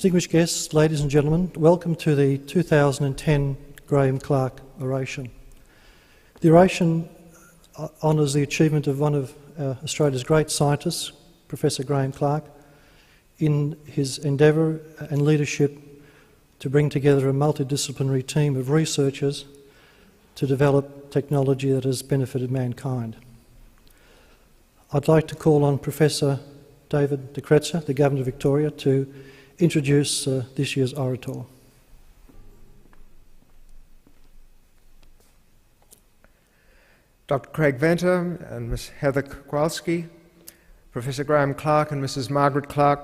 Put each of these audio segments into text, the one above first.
Distinguished guests, ladies and gentlemen, welcome to the 2010 Graham Clark Oration. The oration honours the achievement of one of Australia's great scientists, Professor Graham Clark, in his endeavour and leadership to bring together a multidisciplinary team of researchers to develop technology that has benefited mankind. I'd like to call on Professor David de Kretser, the Governor of Victoria, to introduce this year's orator. Dr. Craig Venter and Ms. Heather Kowalski, Professor Graham Clark and Mrs. Margaret Clark,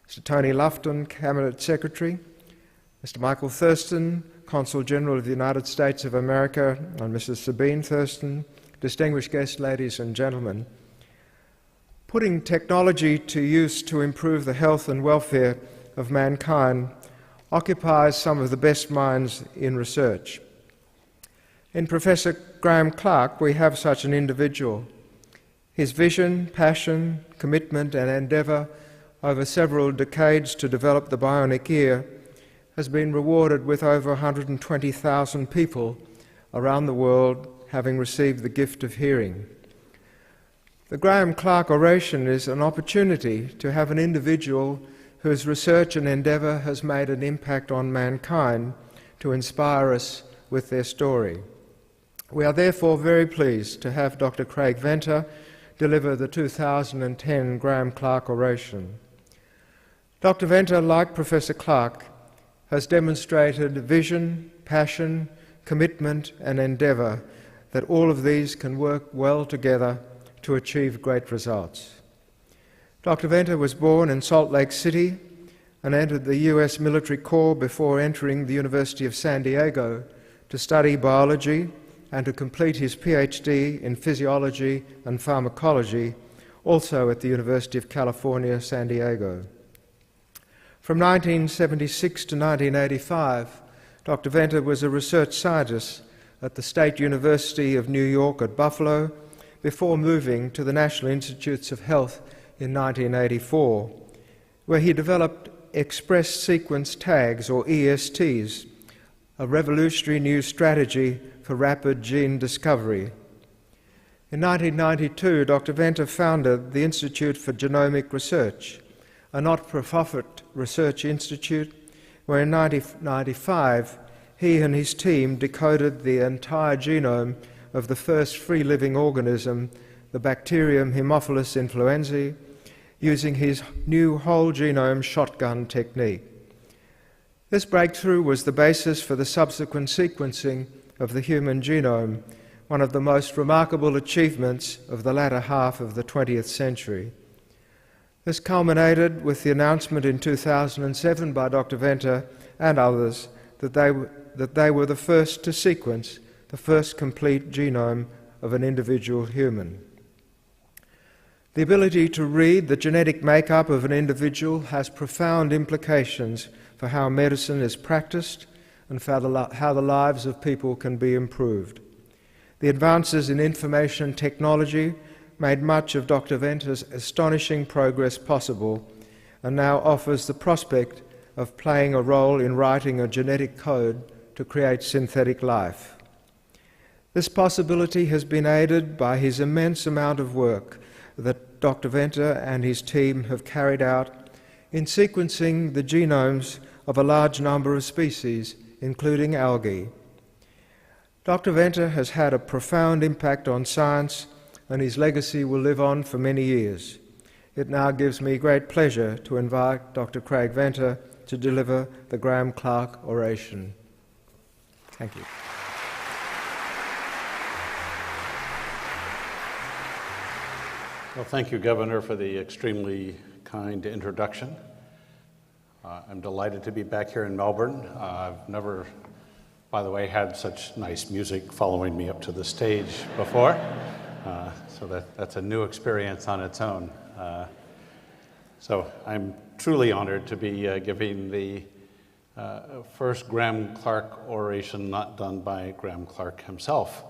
Mr. Tony Lufton, Cabinet Secretary, Mr. Michael Thurston, Consul General of the United States of America, and Mrs. Sabine Thurston, distinguished guests, ladies and gentlemen. Putting technology to use to improve the health and welfare of mankind occupies some of the best minds in research. In Professor Graham Clark, we have such an individual. His vision, passion, commitment and endeavour over several decades to develop the bionic ear has been rewarded with over 120,000 people around the world having received the gift of hearing. The Graham Clark Oration is an opportunity to have an individual whose research and endeavour has made an impact on mankind to inspire us with their story. We are therefore very pleased to have Dr. Craig Venter deliver the 2010 Graham Clark Oration. Dr. Venter, like Professor Clark, has demonstrated vision, passion, commitment and endeavour that all of these can work well together to achieve great results. Dr. Venter was born in Salt Lake City and entered the US Military Corps before entering the University of San Diego to study biology and to complete his PhD in physiology and pharmacology, also at the University of California, San Diego. From 1976 to 1985, Dr. Venter was a research scientist at the State University of New York at Buffalo before moving to the National Institutes of Health in 1984, where he developed express sequence tags, or ESTs, a revolutionary new strategy for rapid gene discovery. In 1992, Dr. Venter founded the Institute for Genomic Research, a not-for-profit research institute where in 1995 he and his team decoded the entire genome of the first free-living organism, the bacterium Haemophilus influenzae, using his new whole genome shotgun technique. This breakthrough was the basis for the subsequent sequencing of the human genome, one of the most remarkable achievements of the latter half of the 20th century. This culminated with the announcement in 2007 by Dr. Venter and others that they were the first to sequence the first complete genome of an individual human. The ability to read the genetic makeup of an individual has profound implications for how medicine is practiced and for how the lives of people can be improved. The advances in information technology made much of Dr. Venter's astonishing progress possible and now offers the prospect of playing a role in writing a genetic code to create synthetic life. This possibility has been aided by his immense amount of work that Dr. Venter and his team have carried out in sequencing the genomes of a large number of species, including algae. Dr. Venter has had a profound impact on science, and his legacy will live on for many years. It now gives me great pleasure to invite Dr. Craig Venter to deliver the Graham Clark Oration. Thank you. Well, thank you, Governor, for the extremely kind introduction. I'm delighted to be back here in Melbourne. I've never, by the way, had such nice music following me up to the stage before, so that's a new experience on its own. So I'm truly honored to be giving the first Graham Clark oration not done by Graham Clark himself.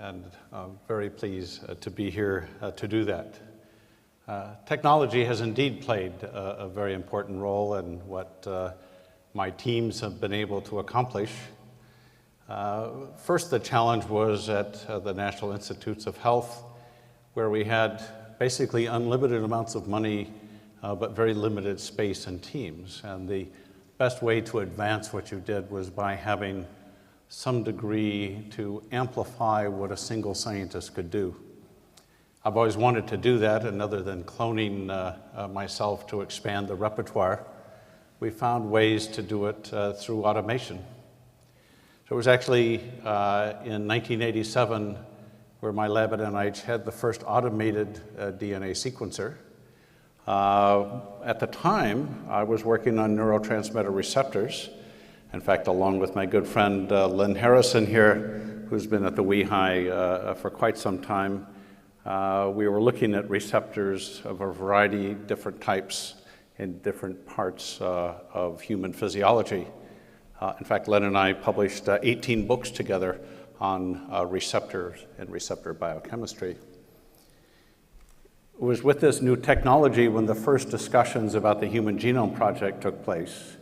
And I'm very pleased to be here to do that. Technology has indeed played a very important role in what my teams have been able to accomplish. First, the challenge was at the National Institutes of Health, where we had basically unlimited amounts of money, but very limited space and teams. And the best way to advance what you did was by having some degree to amplify what a single scientist could do. I've always wanted to do that, and other than cloning myself to expand the repertoire, we found ways to do it through automation. So it was actually in 1987 where my lab at NIH had the first automated DNA sequencer. At the time, I was working on neurotransmitter receptors. In fact, along with my good friend Lynn Harrison here, who's been at the WEHI for quite some time, we were looking at receptors of a variety of different types in different parts of human physiology. In fact, Len and I published 18 books together on receptors and receptor biochemistry. It was with this new technology when the first discussions about the Human Genome Project took place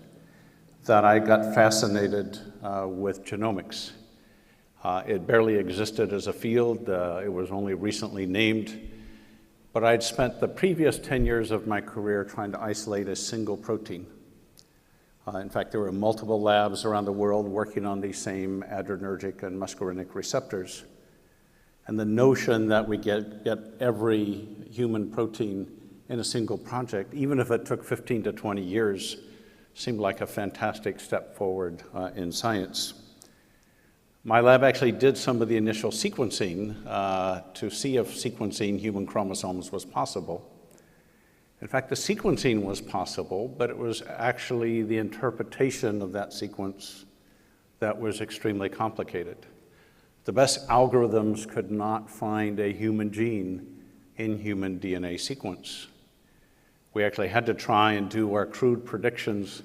that I got fascinated with genomics. It barely existed as a field. It was only recently named. But I'd spent the previous 10 years of my career trying to isolate a single protein. In fact, there were multiple labs around the world working on these same adrenergic and muscarinic receptors. And the notion that we get every human protein in a single project, even if it took 15 to 20 years, seemed like a fantastic step forward in science. My lab actually did some of the initial sequencing to see if sequencing human chromosomes was possible. In fact, the sequencing was possible, but it was actually the interpretation of that sequence that was extremely complicated. The best algorithms could not find a human gene in human DNA sequence. We actually had to try and do our crude predictions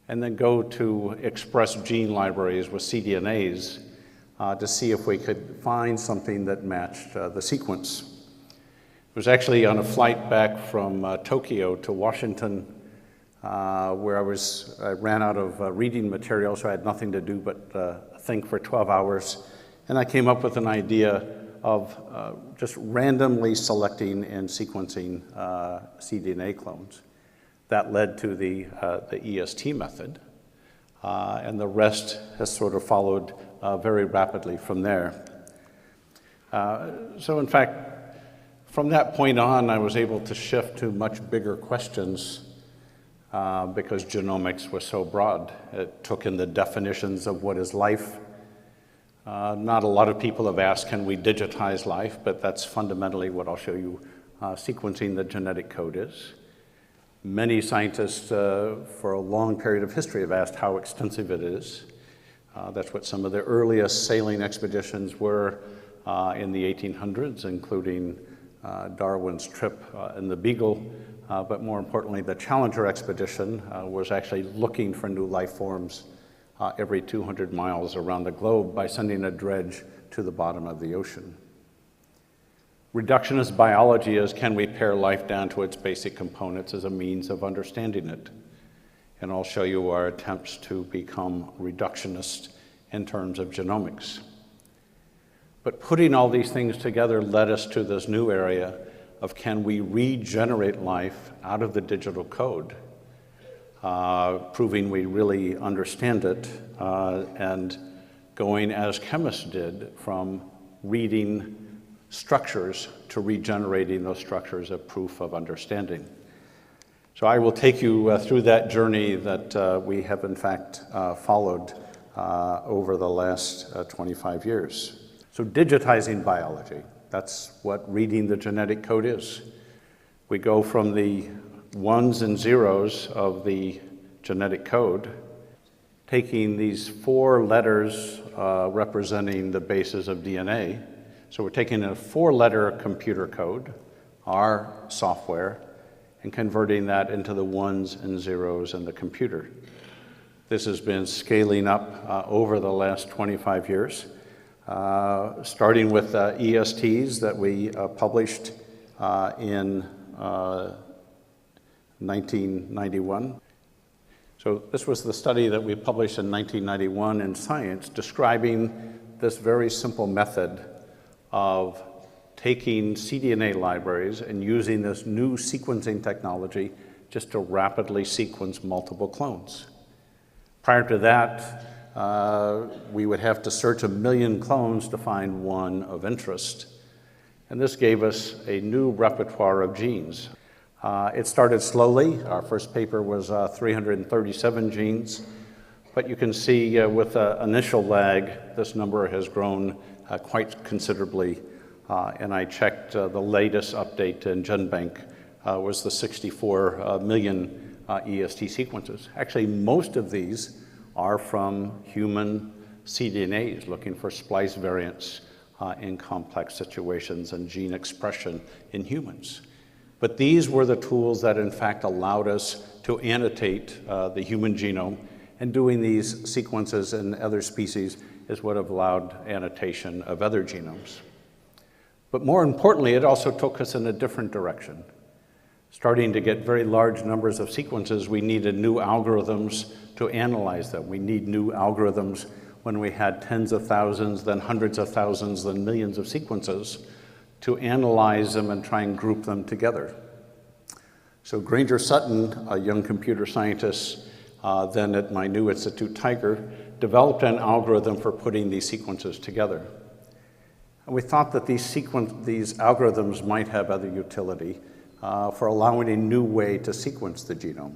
and then go to express gene libraries with cDNAs to see if we could find something that matched the sequence. It was actually on a flight back from Tokyo to Washington where I ran out of reading material, so I had nothing to do but think for 12 hours. And I came up with an idea of just randomly selecting and sequencing cDNA clones. That led to the EST method, and the rest has sort of followed very rapidly from there. So in fact, from that point on, I was able to shift to much bigger questions because genomics was so broad. It took in the definitions of what is life. Not a lot of people have asked, can we digitize life? But that's fundamentally what I'll show you sequencing the genetic code is. Many scientists for a long period of history have asked how extensive it is. That's what some of the earliest sailing expeditions were in the 1800s, including Darwin's trip in the Beagle, but more importantly, the Challenger expedition was actually looking for new life forms every 200 miles around the globe by sending a dredge to the bottom of the ocean. Reductionist biology is, can we pare life down to its basic components as a means of understanding it? And I'll show you our attempts to become reductionist in terms of genomics. But putting all these things together led us to this new area of, can we regenerate life out of the digital code? Proving we really understand it, and going as chemists did from reading structures to regenerating those structures as proof of understanding. So I will take you through that journey that we have in fact followed over the last 25 years. So digitizing biology, that's what reading the genetic code is. We go from the ones and zeros of the genetic code, taking these 4 letters representing the bases of DNA. So we're taking a 4-letter computer code, our software, and converting that into the ones and zeros in the computer. This has been scaling up over the last 25 years, starting with ESTs that we published in 1991. So this was the study that we published in 1991 in Science, describing this very simple method of taking cDNA libraries and using this new sequencing technology just to rapidly sequence multiple clones. Prior to that, we would have to search 1 million clones to find one of interest. And this gave us a new repertoire of genes. It started slowly. Our first paper was 337 genes. But you can see with an initial lag, this number has grown quite considerably. And I checked the latest update in GenBank was the 64 million EST sequences. Actually, most of these are from human cDNAs looking for splice variants in complex situations and gene expression in humans. But these were the tools that in fact allowed us to annotate the human genome, and doing these sequences in other species is what have allowed annotation of other genomes. But more importantly, it also took us in a different direction. Starting to get very large numbers of sequences, we needed new algorithms to analyze them. We need new algorithms when we had tens of thousands, then hundreds of thousands, then millions of sequences to analyze them and try and group them together. So Granger Sutton, a young computer scientist, then at my new institute, Tiger, developed an algorithm for putting these sequences together. And we thought that these algorithms might have other utility for allowing a new way to sequence the genome.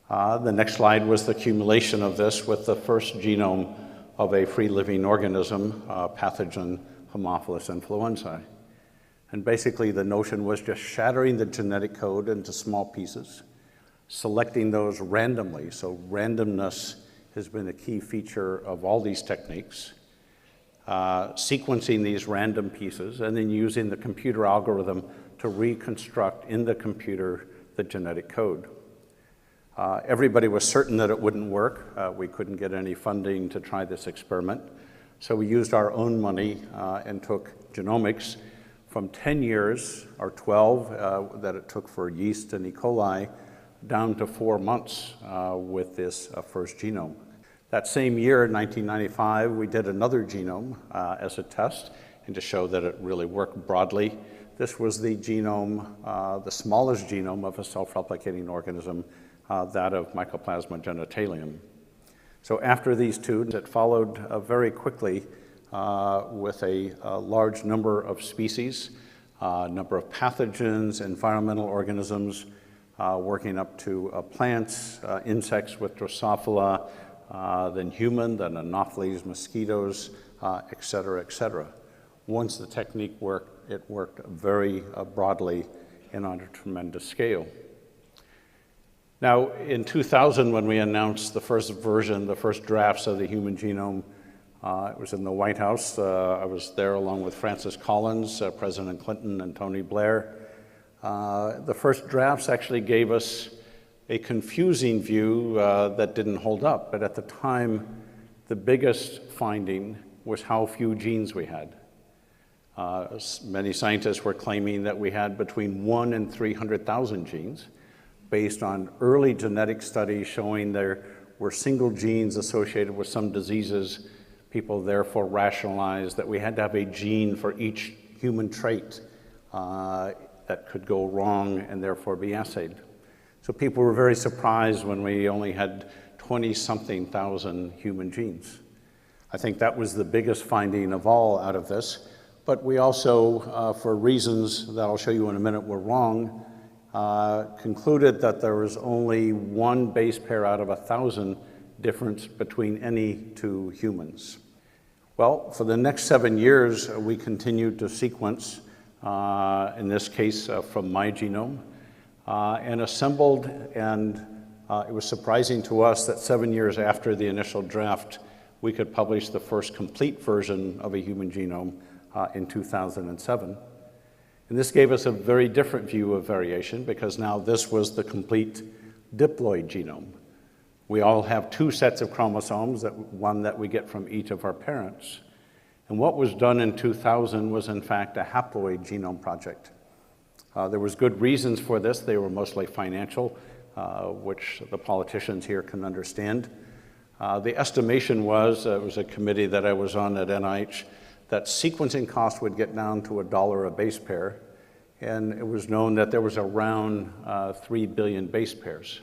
The next slide was the accumulation of this with the first genome of a free-living organism, pathogen Haemophilus influenzae. And basically the notion was just shattering the genetic code into small pieces, selecting those randomly. So randomness has been a key feature of all these techniques. Sequencing these random pieces and then using the computer algorithm to reconstruct in the computer the genetic code. Everybody was certain that it wouldn't work. We couldn't get any funding to try this experiment. So we used our own money and took genomics from 10 years, or 12, that it took for yeast and E. coli, down to 4 months with this first genome. That same year, in 1995, we did another genome as a test and to show that it really worked broadly. This was the genome, the smallest genome of a self-replicating organism, that of Mycoplasma genitalium. So after these two, it followed very quickly with a large number of species, number of pathogens, environmental organisms, working up to plants, insects with Drosophila, then human, then Anopheles, mosquitoes, et cetera, et cetera. Once the technique worked, it worked very broadly and on a tremendous scale. Now, in 2000, when we announced the first version, the first drafts of the human genome, it was in the White House. I was there along with Francis Collins, President Clinton, and Tony Blair. The first drafts actually gave us a confusing view that didn't hold up. But at the time, the biggest finding was how few genes we had. Many scientists were claiming that we had between 1 and 300,000 genes based on early genetic studies showing there were single genes associated with some diseases. People therefore rationalized that we had to have a gene for each human trait that could go wrong and therefore be assayed. So people were very surprised when we only had 20-something thousand human genes. I think that was the biggest finding of all out of this. But we also, for reasons that I'll show you in a minute, were wrong, concluded that there was only one base pair out of 1,000 difference between any two humans. Well, for the next 7 years, we continued to sequence, in this case from my genome, and assembled, and it was surprising to us that 7 years after the initial draft, we could publish the first complete version of a human genome in 2007. And this gave us a very different view of variation because now this was the complete diploid genome. We all have 2 sets of chromosomes, one that we get from each of our parents. And what was done in 2000 was in fact a haploid genome project. There was good reasons for this. They were mostly financial, which the politicians here can understand. The estimation was, it was a committee that I was on at NIH, that sequencing costs would get down to $1 a base pair, and it was known that there was around 3 billion base pairs.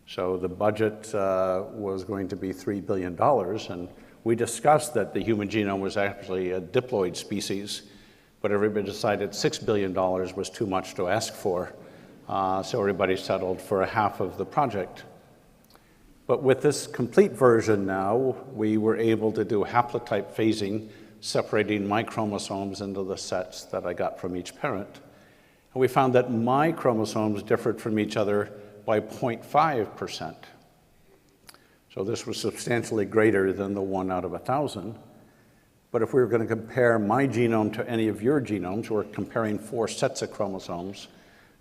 So the budget was going to be $3 billion, and we discussed that the human genome was actually a diploid species, but everybody decided $6 billion was too much to ask for, so everybody settled for a half of the project. But with this complete version now, we were able to do haplotype phasing, separating my chromosomes into the sets that I got from each parent. And we found that my chromosomes differed from each other by 0.5%. So this was substantially greater than the 1 out of 1,000. But if we were going to compare my genome to any of your genomes, we're comparing 4 sets of chromosomes.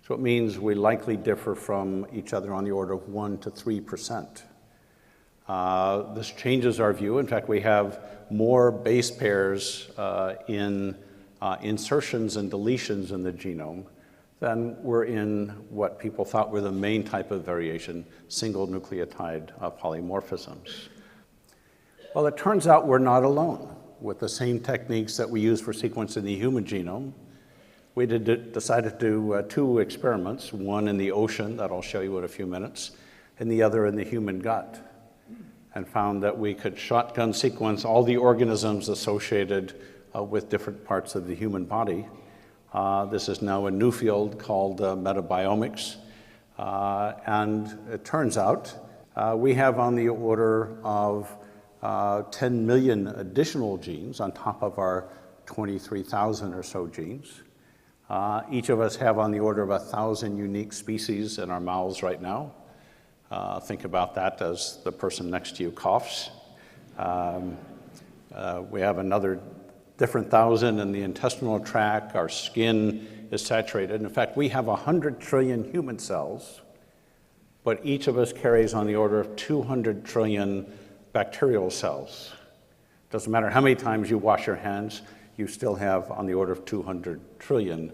So it means we likely differ from each other on the order of 1 to 3%. This changes our view. In fact, we have more base pairs in insertions and deletions in the genome than were in what people thought were the main type of variation, single nucleotide polymorphisms. Well, it turns out we're not alone. With the same techniques that we use for sequencing the human genome, we decided to do 2 experiments, one in the ocean that I'll show you in a few minutes, and the other in the human gut, and found that we could shotgun sequence all the organisms associated with different parts of the human body. This is now a new field called metabiomics, and it turns out we have on the order of 10 million additional genes on top of our 23,000 or so genes. Each of us have on the order of 1,000 unique species in our mouths right now. Think about that as the person next to you coughs. We have another different 1,000 in the intestinal tract. Our skin is saturated. In fact, we have 100 trillion human cells, but each of us carries on the order of 200 trillion bacterial cells. Doesn't matter how many times you wash your hands, you still have on the order of 200 trillion.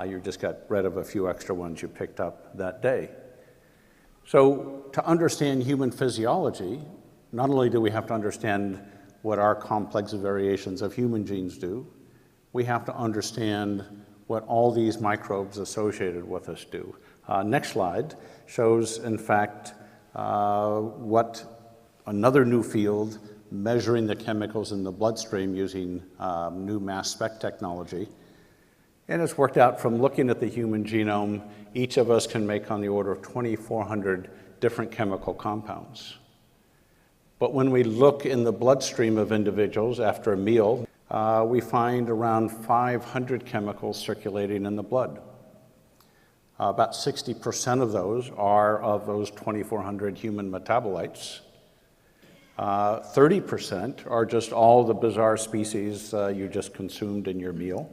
You just got rid of a few extra ones you picked up that day. So to understand human physiology, not only do we have to understand what our complex variations of human genes do, we have to understand what all these microbes associated with us do. Next slide shows, in fact, what another new field, measuring the chemicals in the bloodstream using new mass spec technology. And it's worked out from looking at the human genome, each of us can make on the order of 2,400 different chemical compounds. But when we look in the bloodstream of individuals after a meal, we find around 500 chemicals circulating in the blood. About 60% of those are of those 2,400 human metabolites. 30% are just all the bizarre species you just consumed in your meal.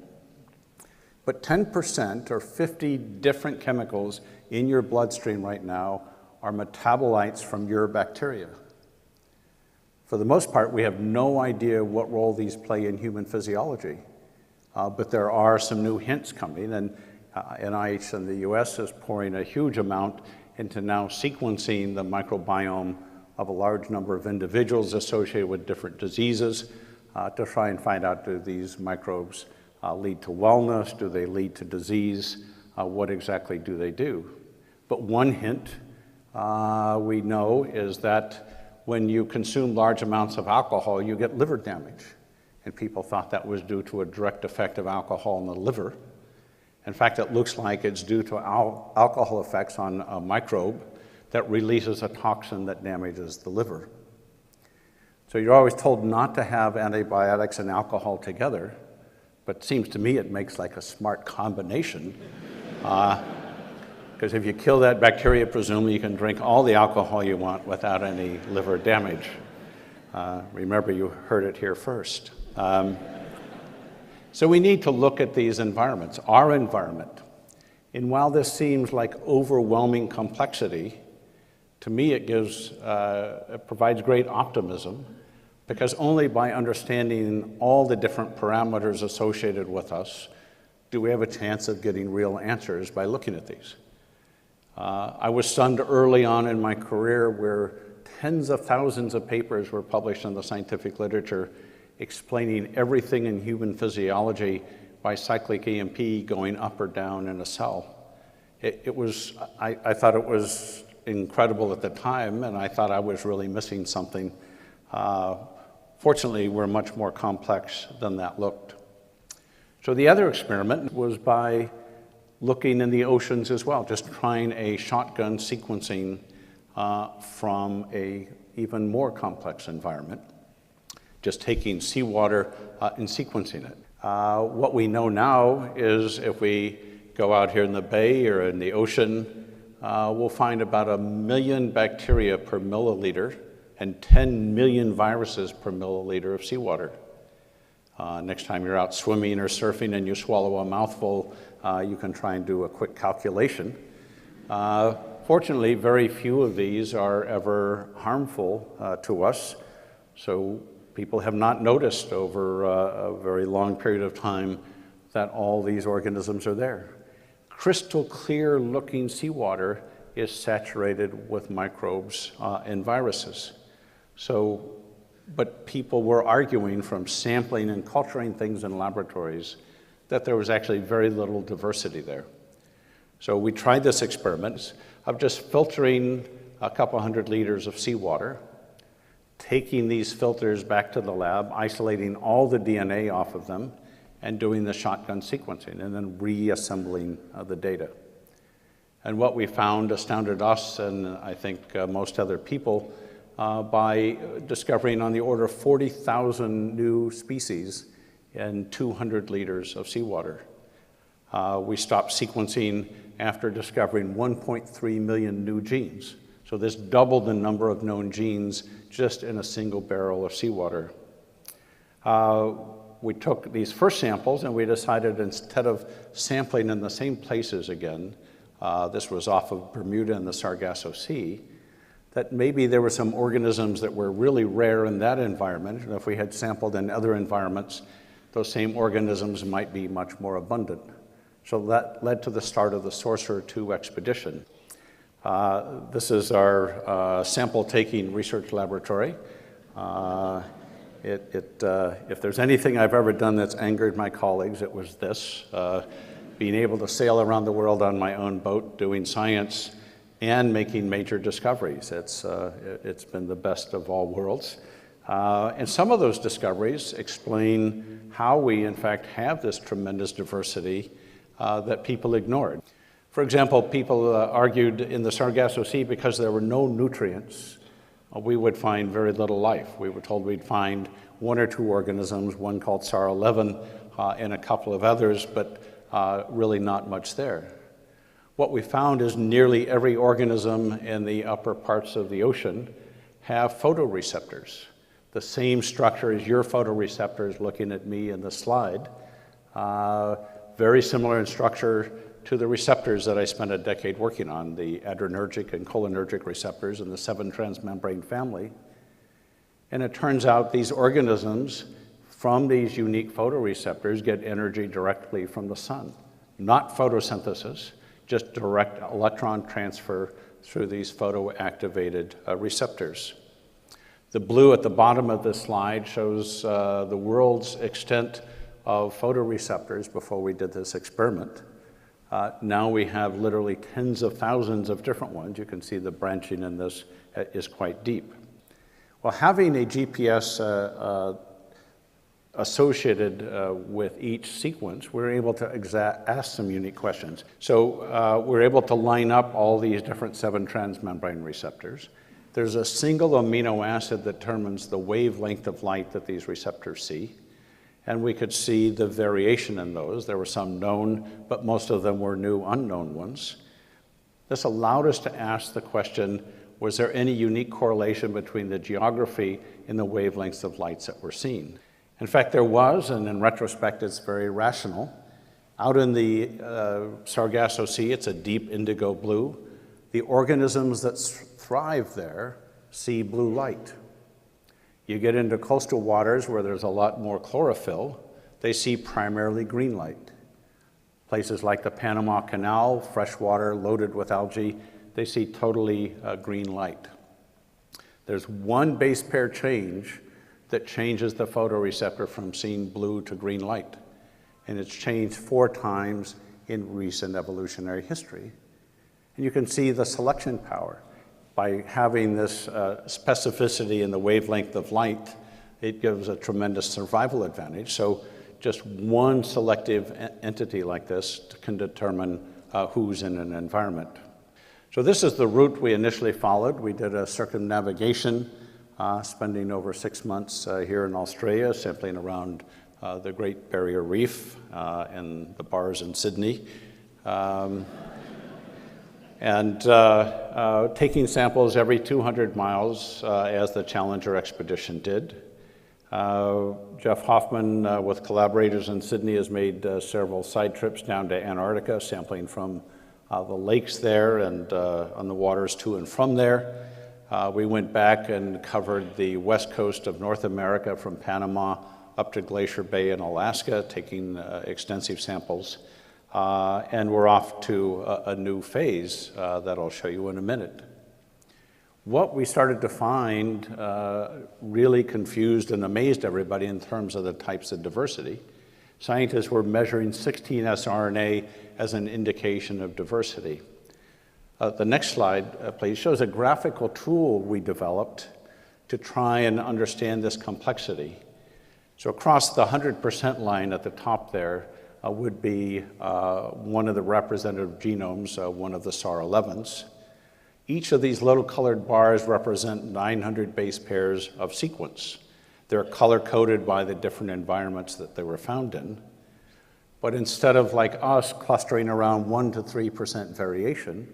But 10% or 50 different chemicals in your bloodstream right now are metabolites from your bacteria. For the most part, we have no idea what role these play in human physiology, but there are some new hints coming, and NIH in the US is pouring a huge amount into now sequencing the microbiome of a large number of individuals associated with different diseases to try and find out, do these microbes lead to wellness? Do they lead to disease? What exactly do they do? But one hint we know is that when you consume large amounts of alcohol, you get liver damage. And people thought that was due to a direct effect of alcohol in the liver. In fact, it looks like it's due to alcohol effects on a microbe that releases a toxin that damages the liver. So you're always told not to have antibiotics and alcohol together, but it seems to me it makes like a smart combination. Because if you kill that bacteria, presumably you can drink all the alcohol you want without any liver damage. Remember, you heard it here first. So we need to look at these environments, our environment. And while this seems like overwhelming complexity, to me it provides great optimism, because only by understanding all the different parameters associated with us do we have a chance of getting real answers by looking at these? I was stunned early on in my career where tens of thousands of papers were published in the scientific literature explaining everything in human physiology by cyclic EMP going up or down in a cell. I thought it was incredible at the time, and I thought I was really missing something. Fortunately, we're much more complex than that looked. So the other experiment was by looking in the oceans as well, just trying a shotgun sequencing from a even more complex environment, just taking seawater and sequencing it. What we know now is if we go out here in the bay or in the ocean, we'll find about 1 million bacteria per milliliter and 10 million viruses per milliliter of seawater. Next time you're out swimming or surfing and you swallow a mouthful, you can try and do a quick calculation. Fortunately, very few of these are ever harmful to us, so people have not noticed over a very long period of time that all these organisms are there. Crystal clear looking seawater is saturated with microbes and viruses. But people were arguing from sampling and culturing things in laboratories that there was actually very little diversity there. So we tried this experiment of just filtering a couple hundred liters of seawater, taking these filters back to the lab, isolating all the DNA off of them, and doing the shotgun sequencing, and then reassembling the data. And what we found astounded us, and I think most other people, by discovering on the order of 40,000 new species in 200 liters of seawater. We stopped sequencing after discovering 1.3 million new genes. So this doubled the number of known genes just in a single barrel of seawater. We took these first samples and we decided instead of sampling in the same places again, this was off of Bermuda and the Sargasso Sea, that maybe there were some organisms that were really rare in that environment, and if we had sampled in other environments, those same organisms might be much more abundant. So that led to the start of the Sorcerer II expedition. This is our sample-taking research laboratory. If there's anything I've ever done that's angered my colleagues, it was this, being able to sail around the world on my own boat doing science and making major discoveries. It's been the best of all worlds. And some of those discoveries explain how we, in fact, have this tremendous diversity that people ignored. For example, people argued in the Sargasso Sea because there were no nutrients, we would find very little life. We were told we'd find 1 or 2 organisms, one called SAR-11 and a couple of others, but really not much there. What we found is nearly every organism in the upper parts of the ocean have photoreceptors. The same structure as your photoreceptors looking at me in the slide. Very similar in structure to the receptors that I spent a decade working on, the adrenergic and cholinergic receptors in the 7 transmembrane family. And it turns out these organisms from these unique photoreceptors get energy directly from the sun. Not photosynthesis, just direct electron transfer through these photoactivated receptors. The blue at the bottom of this slide shows the world's extent of photoreceptors before we did this experiment. Now we have literally tens of thousands of different ones. You can see the branching in this is quite deep. Well, having a GPS associated with each sequence, we're able to ask some unique questions. So we're able to line up all these different 7 transmembrane receptors. There's a single amino acid that determines the wavelength of light that these receptors see. And we could see the variation in those. There were some known, but most of them were new unknown ones. This allowed us to ask the question, was there any unique correlation between the geography and the wavelengths of lights that were seen? In fact, there was, and in retrospect, it's very rational. Out in the Sargasso Sea, it's a deep indigo blue. The organisms that thrive there see blue light. You get into coastal waters where there's a lot more chlorophyll, they see primarily green light. Places like the Panama Canal, freshwater loaded with algae, they see totally green light. There's one base pair change that changes the photoreceptor from seeing blue to green light. And it's changed 4 times in recent evolutionary history. And you can see the selection power. By having this specificity in the wavelength of light, it gives a tremendous survival advantage. So just one selective entity like this can determine who's in an environment. So this is the route we initially followed. We did a circumnavigation, spending over 6 months here in Australia, sampling around the Great Barrier Reef and the bars in Sydney. And taking samples every 200 miles as the Challenger expedition did. Jeff Hoffman, with collaborators in Sydney, has made several side trips down to Antarctica, sampling from the lakes there and on the waters to and from there. We went back and covered the west coast of North America from Panama up to Glacier Bay in Alaska, taking extensive samples. And we're off to a new phase that I'll show you in a minute. What we started to find really confused and amazed everybody in terms of the types of diversity. Scientists were measuring 16S RNA as an indication of diversity. The next slide, please, shows a graphical tool we developed to try and understand this complexity. So across the 100% line at the top there would be one of the representative genomes, one of the SAR11s. Each of these little colored bars represent 900 base pairs of sequence. They're color-coded by the different environments that they were found in. But instead of, like us, clustering around 1 to 3% variation,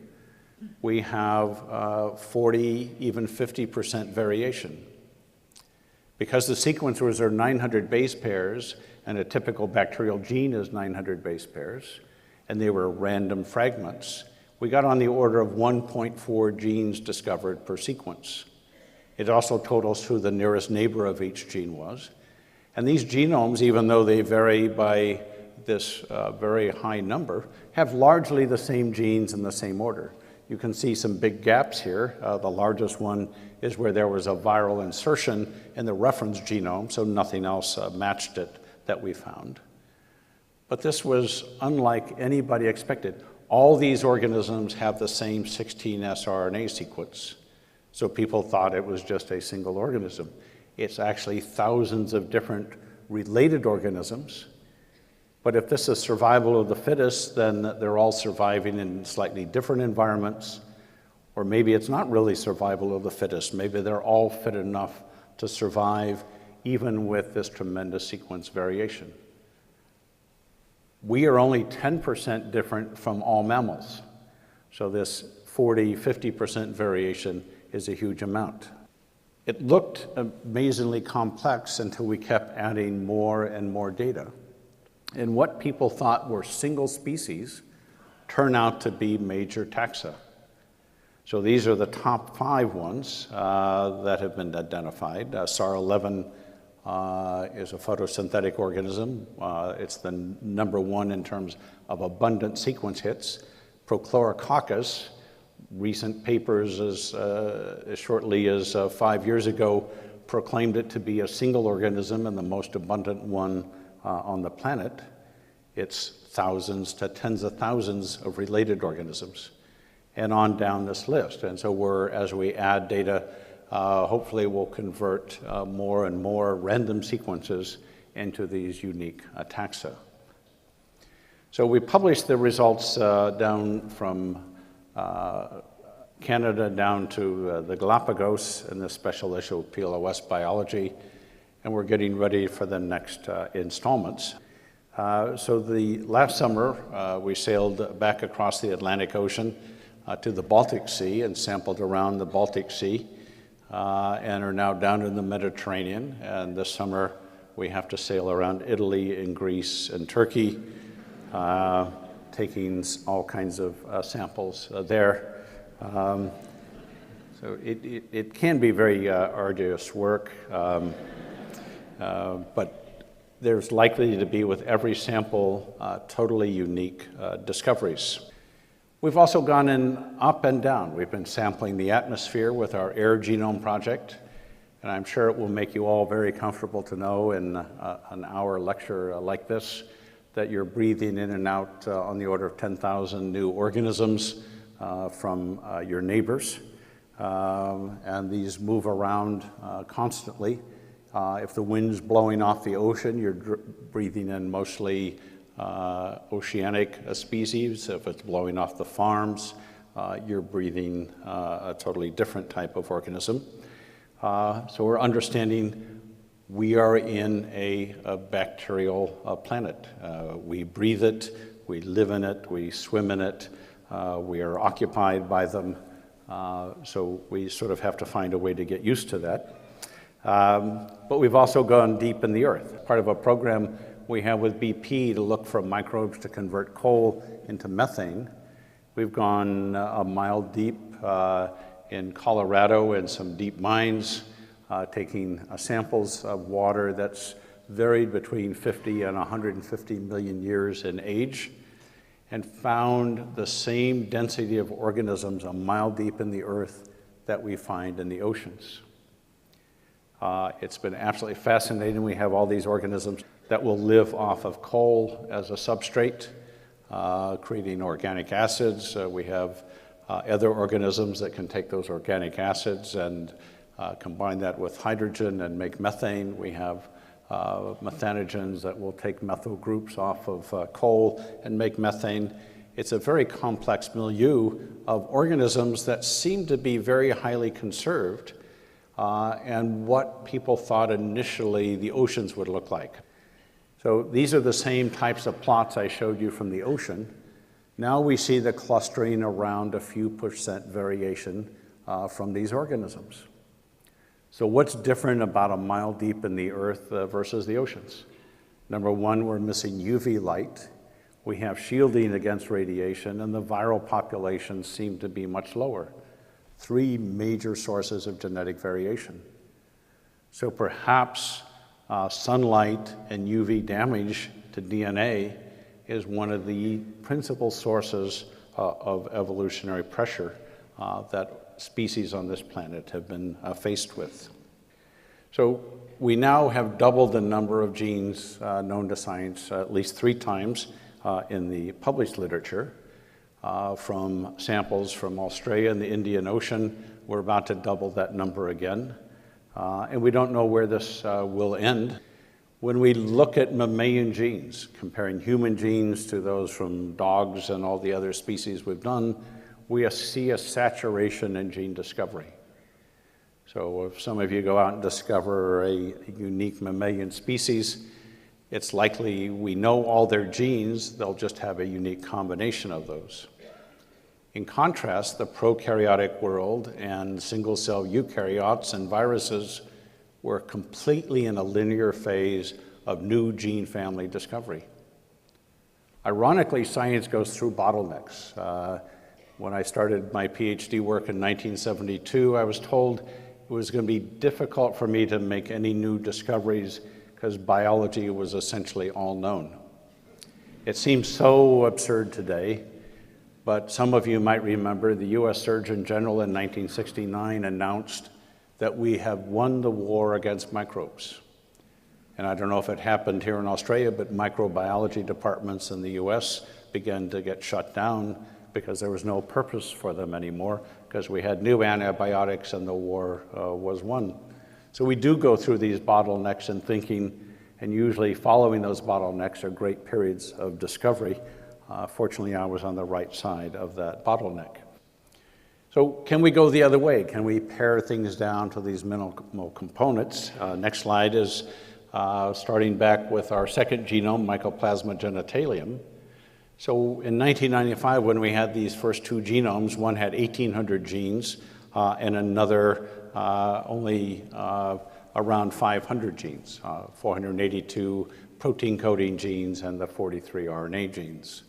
we have 40, even 50% variation. Because the sequencers are 900 base pairs, and a typical bacterial gene is 900 base pairs, and they were random fragments, we got on the order of 1.4 genes discovered per sequence. It also totals who the nearest neighbor of each gene was. And these genomes, even though they vary by this very high number, have largely the same genes in the same order. You can see some big gaps here. The largest one is where there was a viral insertion in the reference genome, so nothing else matched it that we found. But this was unlike anybody expected. All these organisms have the same 16S RNA sequence, so people thought it was just a single organism. It's actually thousands of different related organisms, but if this is survival of the fittest, then they're all surviving in slightly different environments, or maybe it's not really survival of the fittest. Maybe they're all fit enough to survive even with this tremendous sequence variation. We are only 10% different from all mammals. So this 40, 50% variation is a huge amount. It looked amazingly complex until we kept adding more and more data. And what people thought were single species turn out to be major taxa. So these are the top 5 ones that have been identified. SAR11 is a photosynthetic organism. It's the number 1 in terms of abundant sequence hits. Prochlorococcus, recent papers as shortly as 5 years ago proclaimed it to be a single organism and the most abundant one on the planet. It's thousands to tens of thousands of related organisms, and on down this list. And so as we add data, hopefully we'll convert more and more random sequences into these unique taxa. So we published the results down from Canada down to the Galapagos in this special issue of PLOS Biology, and we're getting ready for the next installments. So the last summer, we sailed back across the Atlantic Ocean to the Baltic Sea and sampled around the Baltic Sea, and are now down in the Mediterranean. And this summer, we have to sail around Italy and Greece and Turkey, taking all kinds of samples there. So it can be very arduous work, but there's likely to be, with every sample, totally unique discoveries. We've also gone in up and down. We've been sampling the atmosphere with our Air Genome Project, and I'm sure it will make you all very comfortable to know in an hour lecture like this that you're breathing in and out on the order of 10,000 new organisms from your neighbors. And these move around constantly. If the wind's blowing off the ocean, you're breathing in mostly oceanic species. If it's blowing off the farms, you're breathing a totally different type of organism. So we're understanding we are in a bacterial planet. We breathe it, we live in it, we swim in it, we are occupied by them. So we sort of have to find a way to get used to that. But we've also gone deep in the earth. Part of a program we have with BP to look for microbes to convert coal into methane. We've gone a mile deep in Colorado in some deep mines, taking samples of water that's varied between 50 and 150 million years in age, and found the same density of organisms a mile deep in the earth that we find in the oceans. It's been absolutely fascinating. We have all these organisms that will live off of coal as a substrate, creating organic acids. We have other organisms that can take those organic acids and combine that with hydrogen and make methane. We have methanogens that will take methyl groups off of coal and make methane. It's a very complex milieu of organisms that seem to be very highly conserved and what people thought initially the oceans would look like. So these are the same types of plots I showed you from the ocean. Now we see the clustering around a few % variation from these organisms. So what's different about a mile deep in the earth versus the oceans? Number one, we're missing UV light. We have shielding against radiation, and the viral populations seem to be much lower. 3 major sources of genetic variation. So perhaps sunlight and UV damage to DNA is one of the principal sources of evolutionary pressure that species on this planet have been faced with. So we now have doubled the number of genes known to science at least 3 times in the published literature. From samples from Australia and the Indian Ocean, we're about to double that number again. And we don't know where this will end. When we look at mammalian genes, comparing human genes to those from dogs and all the other species we've done, we see a saturation in gene discovery. So if some of you go out and discover a unique mammalian species, it's likely we know all their genes, they'll just have a unique combination of those. In contrast, the prokaryotic world and single-cell eukaryotes and viruses were completely in a linear phase of new gene family discovery. Ironically, science goes through bottlenecks. When I started my PhD work in 1972, I was told it was going to be difficult for me to make any new discoveries because biology was essentially all known. It seems so absurd today, but some of you might remember the US Surgeon General in 1969 announced that we have won the war against microbes. And I don't know if it happened here in Australia, but microbiology departments in the US began to get shut down because there was no purpose for them anymore, because we had new antibiotics and the war was won. So we do go through these bottlenecks in thinking, and usually following those bottlenecks are great periods of discovery. Fortunately, I was on the right side of that bottleneck. So can we go the other way? Can we pare things down to these minimal components? Next slide is starting back with our second genome, Mycoplasma genitalium. So in 1995, when we had these first 2 genomes, one had 1,800 genes and another only around 500 genes, 482 protein coding genes and the 43 RNA genes.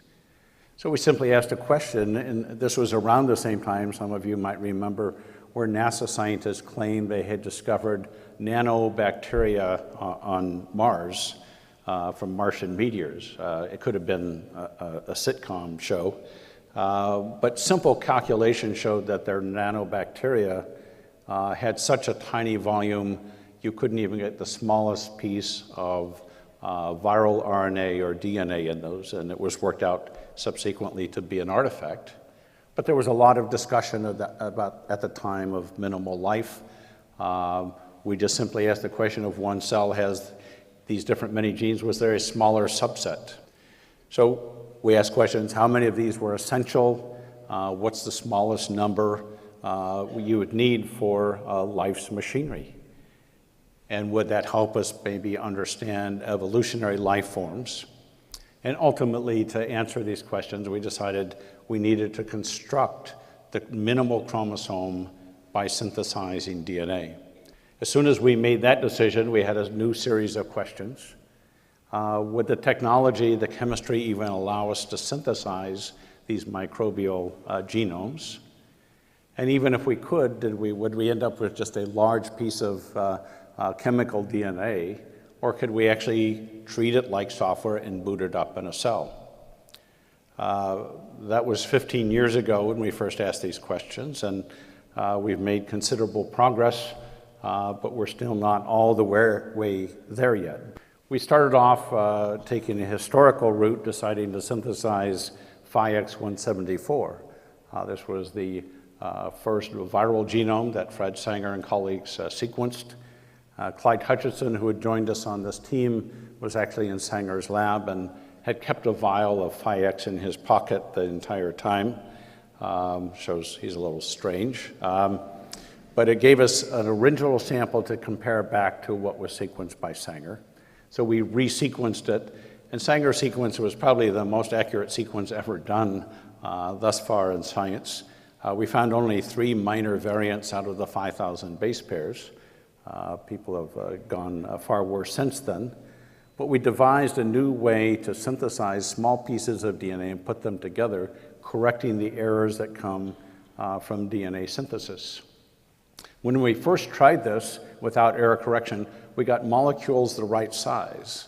So we simply asked a question, and this was around the same time, some of you might remember, where NASA scientists claimed they had discovered nanobacteria on Mars from Martian meteors. It could have been a sitcom show, but simple calculation showed that their nanobacteria had such a tiny volume you couldn't even get the smallest piece of viral RNA or DNA in those, and it was worked out subsequently to be an artifact. But there was a lot of discussion about at the time of minimal life. We just simply asked the question of one cell has these different many genes, was there a smaller subset? So we asked questions, how many of these were essential? What's the smallest number you would need for life's machinery? And would that help us maybe understand evolutionary life forms? And ultimately, to answer these questions, we decided we needed to construct the minimal chromosome by synthesizing DNA. As soon as we made that decision, we had a new series of questions. Would the technology, the chemistry even allow us to synthesize these microbial genomes? And even if we could, would we end up with just a large piece of chemical DNA, or could we actually treat it like software and boot it up in a cell? That was 15 years ago when we first asked these questions, and we've made considerable progress, but we're still not all the way there yet. We started off taking a historical route, deciding to synthesize Phi-X174. This was the first viral genome that Fred Sanger and colleagues sequenced. Clyde Hutchinson, who had joined us on this team, was actually in Sanger's lab and had kept a vial of Phi-X in his pocket the entire time. Shows he's a little strange. But it gave us an original sample to compare back to what was sequenced by Sanger. So we resequenced it, and Sanger's sequence was probably the most accurate sequence ever done thus far in science. We found only 3 minor variants out of the 5,000 base pairs. People have gone far worse since then. But we devised a new way to synthesize small pieces of DNA and put them together, correcting the errors that come from DNA synthesis. When we first tried this without error correction, we got molecules the right size.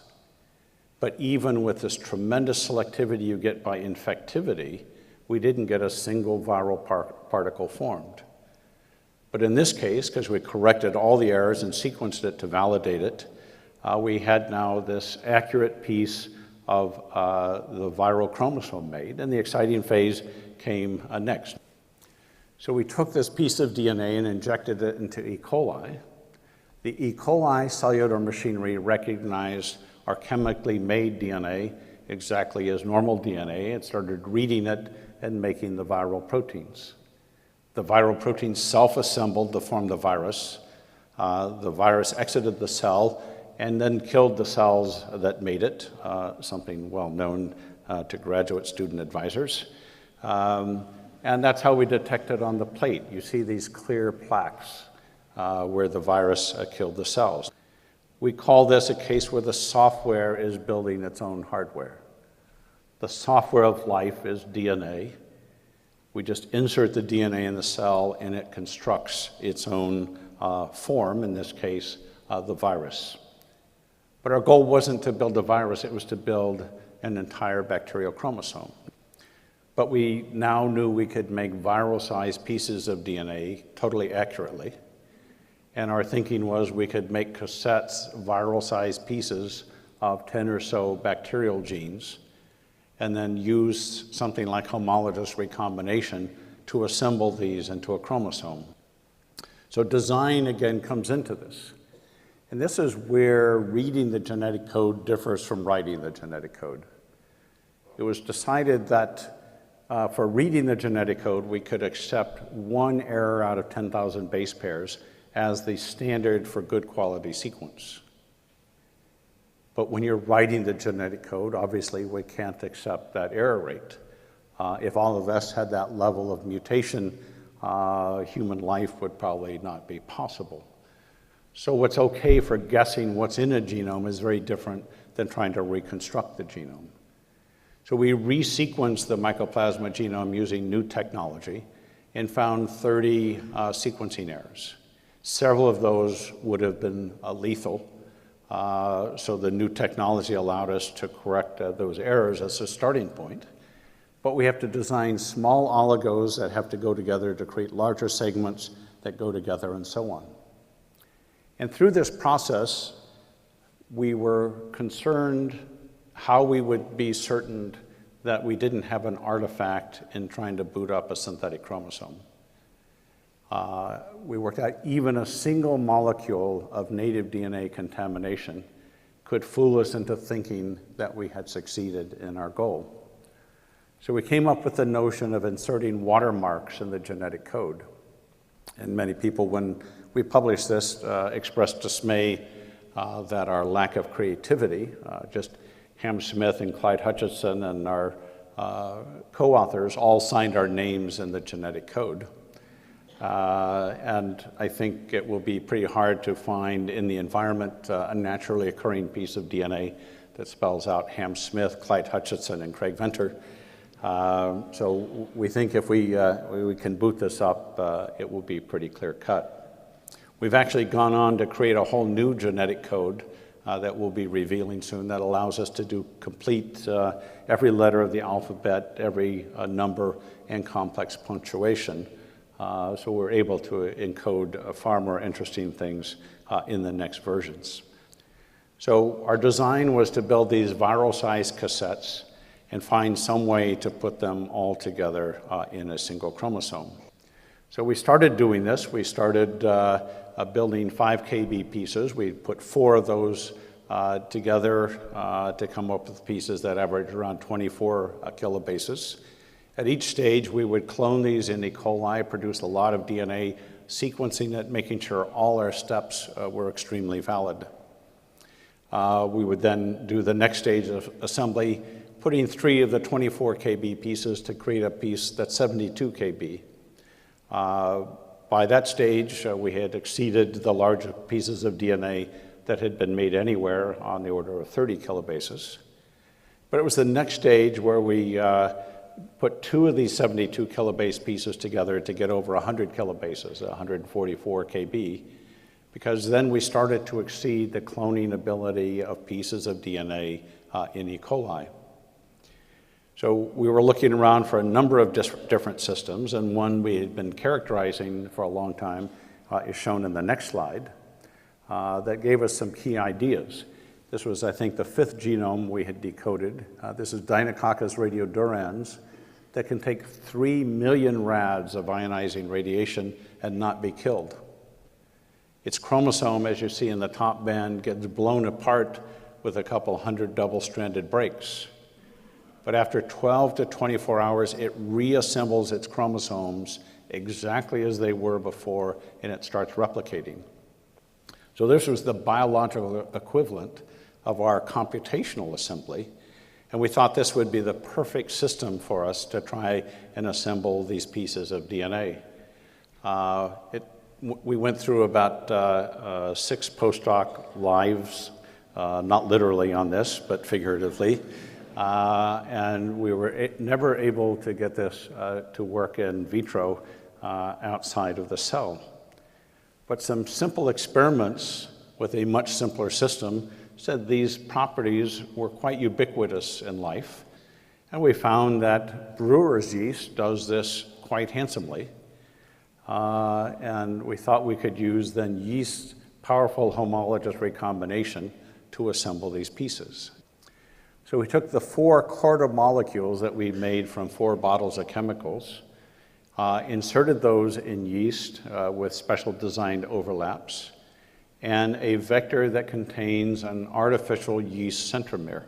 But even with this tremendous selectivity you get by infectivity, we didn't get a single viral particle formed. But in this case, because we corrected all the errors and sequenced it to validate it, we had now this accurate piece of the viral chromosome made, and the exciting phase came next. So we took this piece of DNA and injected it into E. coli. The E. coli cellular machinery recognized our chemically made DNA exactly as normal DNA. It started reading it and making the viral proteins. The viral proteins self-assembled to form the virus. The virus exited the cell and then killed the cells that made it, something well known to graduate student advisors. And that's how we detect it on the plate. You see these clear plaques where the virus killed the cells. We call this a case where the software is building its own hardware. The software of life is DNA. We just insert the DNA in the cell and it constructs its own form, in this case, the virus. But our goal wasn't to build a virus, it was to build an entire bacterial chromosome. But we now knew we could make viral-sized pieces of DNA totally accurately. And our thinking was we could make cassettes, viral-sized pieces of 10 or so bacterial genes, and then use something like homologous recombination to assemble these into a chromosome. So design, again, comes into this. And this is where reading the genetic code differs from writing the genetic code. It was decided that for reading the genetic code, we could accept 1 error out of 10,000 base pairs as the standard for good quality sequence. But when you're writing the genetic code, obviously we can't accept that error rate. If all of us had that level of mutation, human life would probably not be possible. So what's okay for guessing what's in a genome is very different than trying to reconstruct the genome. So we resequenced the mycoplasma genome using new technology and found 30 sequencing errors. Several of those would have been lethal. So the new technology allowed us to correct those errors as a starting point. But we have to design small oligos that have to go together to create larger segments that go together and so on. And through this process, we were concerned how we would be certain that we didn't have an artifact in trying to boot up a synthetic chromosome. We worked out even a single molecule of native DNA contamination could fool us into thinking that we had succeeded in our goal. So we came up with the notion of inserting watermarks in the genetic code. And many people, when we published this, expressed dismay that our lack of creativity, just Ham Smith and Clyde Hutchinson and our co-authors all signed our names in the genetic code. And I think it will be pretty hard to find in the environment a naturally occurring piece of DNA that spells out Ham Smith, Clyde Hutchinson, and Craig Venter. So we think if we can boot this up, it will be pretty clear cut. We've actually gone on to create a whole new genetic code that we'll be revealing soon that allows us to do complete every letter of the alphabet, every number, and complex punctuation. So we're able to encode far more interesting things in the next versions. So our design was to build these viral-sized cassettes and find some way to put them all together in a single chromosome. So we started doing this. We started building 5 kb pieces. We put 4 of those together to come up with pieces that average around 24 kilobases. At each stage, we would clone these in E. coli, produce a lot of DNA, sequencing it, making sure all our steps were extremely valid. We would then do the next stage of assembly, putting 3 of the 24 kb pieces to create a piece that's 72 kb. By that stage, we had exceeded the larger pieces of DNA that had been made anywhere on the order of 30 kilobases. But it was the next stage where we put 2 of these 72 kilobase pieces together to get over 100 kilobases, 144 kb, because then we started to exceed the cloning ability of pieces of DNA in E. coli. So we were looking around for a number of different systems, and one we had been characterizing for a long time is shown in the next slide, that gave us some key ideas. This was, I think, the 5th genome we had decoded. This is Deinococcus radiodurans that can take 3 million rads of ionizing radiation and not be killed. Its chromosome, as you see in the top band, gets blown apart with a couple hundred double-stranded breaks. But after 12 to 24 hours, it reassembles its chromosomes exactly as they were before, and it starts replicating. So this was the biological equivalent of our computational assembly, and we thought this would be the perfect system for us to try and assemble these pieces of DNA. We went through about 6 postdoc lives, not literally on this, but figuratively. And we were never able to get this to work in vitro outside of the cell. But some simple experiments with a much simpler system said these properties were quite ubiquitous in life. And we found that brewer's yeast does this quite handsomely. And we thought we could use then yeast's powerful homologous recombination to assemble these pieces. So we took the 4 quarter molecules that we made from 4 bottles of chemicals, inserted those in yeast with special designed overlaps, and a vector that contains an artificial yeast centromere.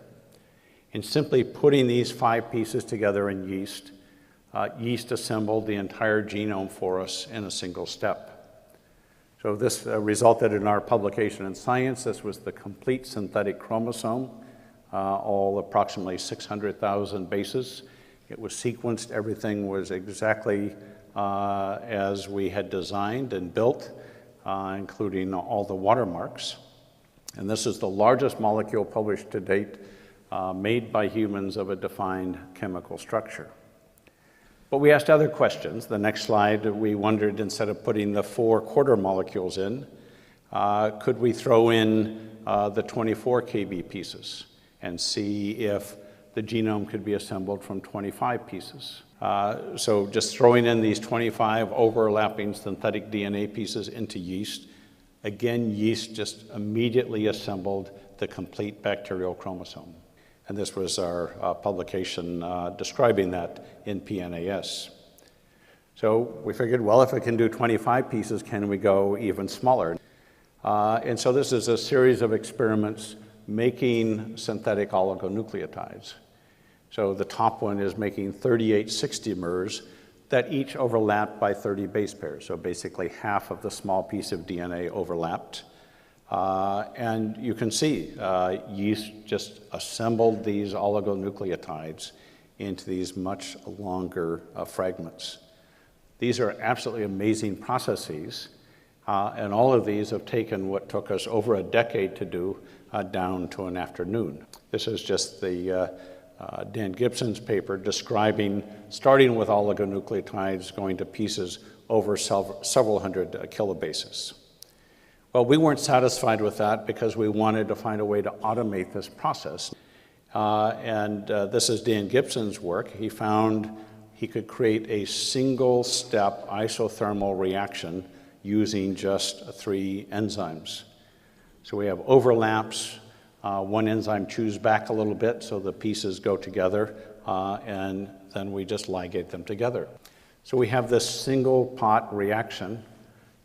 In simply putting these 5 pieces together in yeast, yeast assembled the entire genome for us in a single step. So this resulted in our publication in Science. This was the complete synthetic chromosome. All approximately 600,000 bases. It was sequenced, everything was exactly as we had designed and built, including all the watermarks. And this is the largest molecule published to date made by humans of a defined chemical structure. But we asked other questions. The next slide, we wondered, instead of putting the 4 quarter molecules in, could we throw in the 24 kb pieces and see if the genome could be assembled from 25 pieces. So just throwing in these 25 overlapping synthetic DNA pieces into yeast, again, yeast just immediately assembled the complete bacterial chromosome. And this was our publication describing that in PNAS. So we figured, well, if it can do 25 pieces, can we go even smaller? And so this is a series of experiments making synthetic oligonucleotides. So the top one is making 38 60-mers that each overlapped by 30 base pairs. So basically half of the small piece of DNA overlapped. And you can see yeast just assembled these oligonucleotides into these much longer fragments. These are absolutely amazing processes, and all of these have taken what took us over a decade to do down to an afternoon. This is just the Dan Gibson's paper describing starting with oligonucleotides going to pieces over several hundred kilobases. Well, we weren't satisfied with that because we wanted to find a way to automate this process. This is Dan Gibson's work. He found he could create a single-step isothermal reaction using just 3 enzymes. So we have overlaps. One enzyme chews back a little bit so the pieces go together, and then we just ligate them together. So we have this single pot reaction.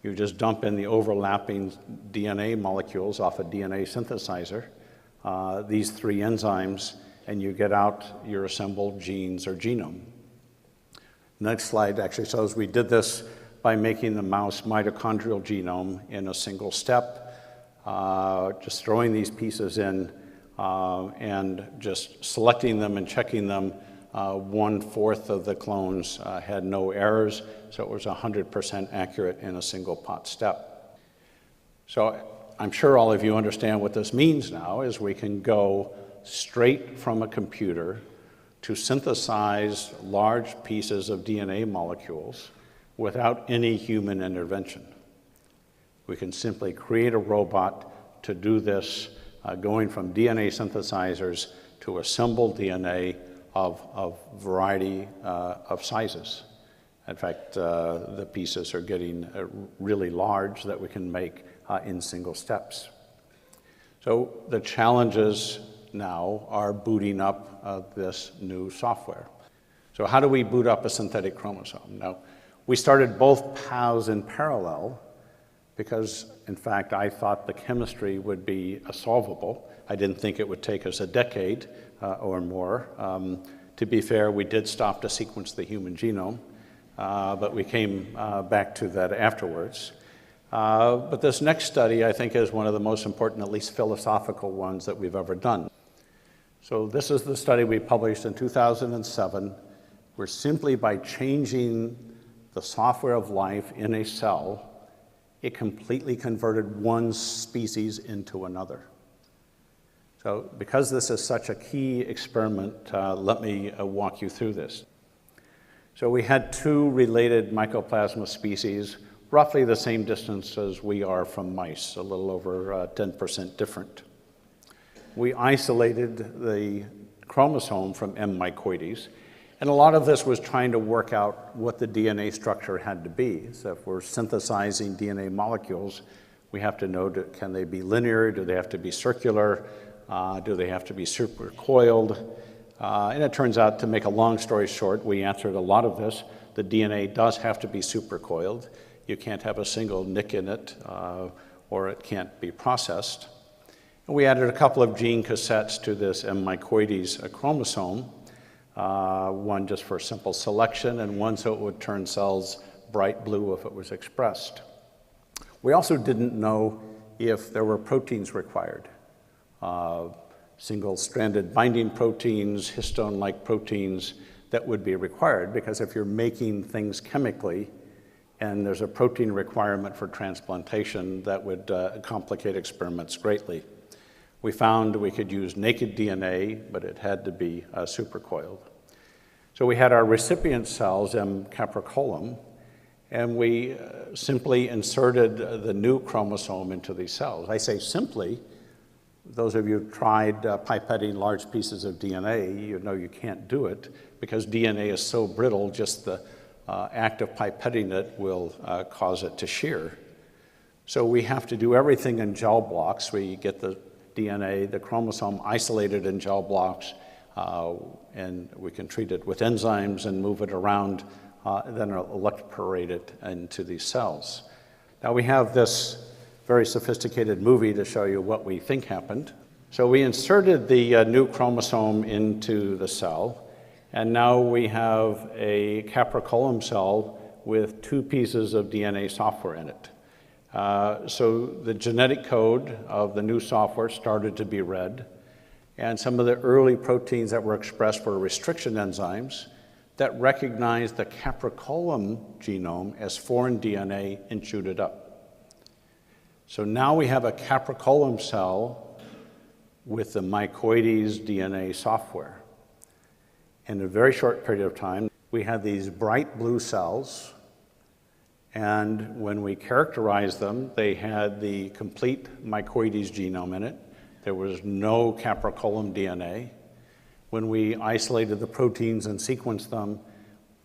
You just dump in the overlapping DNA molecules off a DNA synthesizer, these 3 enzymes, and you get out your assembled genes or genome. Next slide actually shows we did this by making the mouse mitochondrial genome in a single step, just throwing these pieces in and just selecting them and checking them. 1/4 of the clones had no errors, so it was 100% accurate in a single pot step. So I'm sure all of you understand what this means now, is we can go straight from a computer to synthesize large pieces of DNA molecules without any human intervention. We can simply create a robot to do this, going from DNA synthesizers to assembled DNA of variety of sizes. In fact, the pieces are getting really large that we can make in single steps. So the challenges now are booting up this new software. So how do we boot up a synthetic chromosome? Now, we started both paths in parallel because, in fact, I thought the chemistry would be solvable. I didn't think it would take us a decade or more. To be fair, we did stop to sequence the human genome, but we came back to that afterwards. But this next study, I think, is one of the most important, at least philosophical ones that we've ever done. So this is the study we published in 2007, where simply by changing the software of life in a cell, it completely converted one species into another. So because this is such a key experiment, let me walk you through this. So we had 2 related mycoplasma species, roughly the same distance as we are from mice, a little over 10% different. We isolated the chromosome from M. mycoides, and a lot of this was trying to work out what the DNA structure had to be. So if we're synthesizing DNA molecules, we have to know, can they be linear? Do they have to be circular? Do they have to be supercoiled? And it turns out, to make a long story short, we answered a lot of this. The DNA does have to be supercoiled. You can't have a single nick in it, or it can't be processed. And we added a couple of gene cassettes to this M. mycoides chromosome, one just for simple selection, and one so it would turn cells bright blue if it was expressed. We also didn't know if there were proteins required. Single-stranded binding proteins, histone-like proteins that would be required, because if you're making things chemically and there's a protein requirement for transplantation, that would complicate experiments greatly. We found we could use naked DNA, but it had to be supercoiled. So we had our recipient cells, M. capricolum, and we simply inserted the new chromosome into these cells. I say simply Those of you who've tried pipetting large pieces of DNA, you know you can't do it because DNA is so brittle, just the act of pipetting it will cause it to shear. So we have to do everything in gel blocks. We get the DNA, the chromosome isolated in gel blocks, and we can treat it with enzymes and move it around, then electroporate it into these cells. Now we have this very sophisticated movie to show you what we think happened. So we inserted the new chromosome into the cell, and now we have a capricolum cell with 2 pieces of DNA software in it. So the genetic code of the new software started to be read, and some of the early proteins that were expressed were restriction enzymes that recognized the capricolum genome as foreign DNA and chewed it up. So now we have a capricolum cell with the mycoides DNA software. In a very short period of time, we had these bright blue cells, and when we characterized them, they had the complete mycoides genome in it. There was no capricolum DNA. When we isolated the proteins and sequenced them,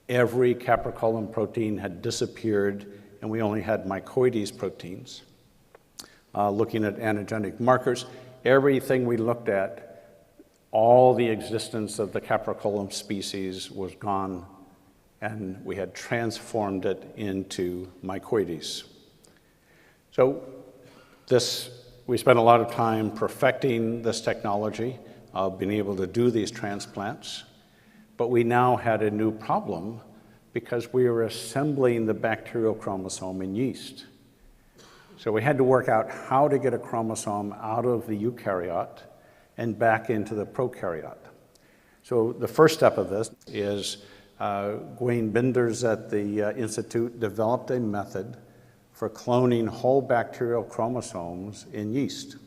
every capricolum protein had disappeared, and we only had mycoides proteins. Looking at antigenic markers, everything we looked at, all the existence of the capricolum species was gone, and we had transformed it into mycoides. So we spent a lot of time perfecting this technology, being able to do these transplants, but we now had a new problem because we were assembling the bacterial chromosome in yeast. So we had to work out how to get a chromosome out of the eukaryote and back into the prokaryote. So the first step of this is GRAEME Binders at the Institute developed a method for cloning whole bacterial chromosomes in yeast.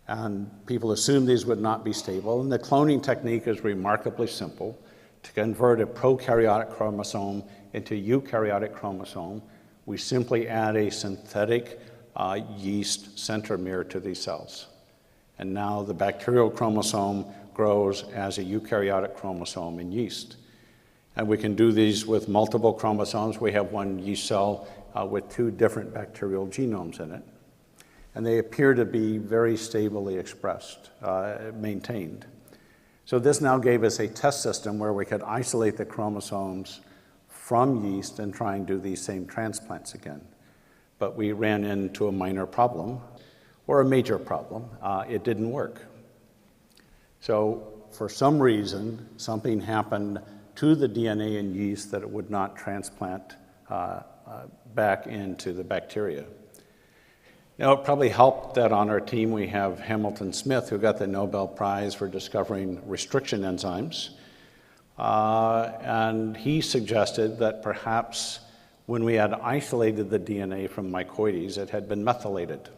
And people assumed these would not be stable, and the cloning technique is remarkably simple. To convert a prokaryotic chromosome into a eukaryotic chromosome, we simply add a synthetic yeast centromere to these cells. And now the bacterial chromosome grows as a eukaryotic chromosome in yeast. And we can do these with multiple chromosomes. We have one yeast cell with 2 different bacterial genomes in it. And they appear to be very stably expressed, maintained. So this now gave us a test system where we could isolate the chromosomes from yeast and try and do these same transplants again. But we ran into a minor problem, or a major problem. It didn't work. So for some reason, something happened to the DNA in yeast that it would not transplant back into the bacteria. Now, it probably helped that on our team we have Hamilton Smith, who got the Nobel Prize for discovering restriction enzymes. And he suggested that perhaps when we had isolated the DNA from mycoides, it had been methylated.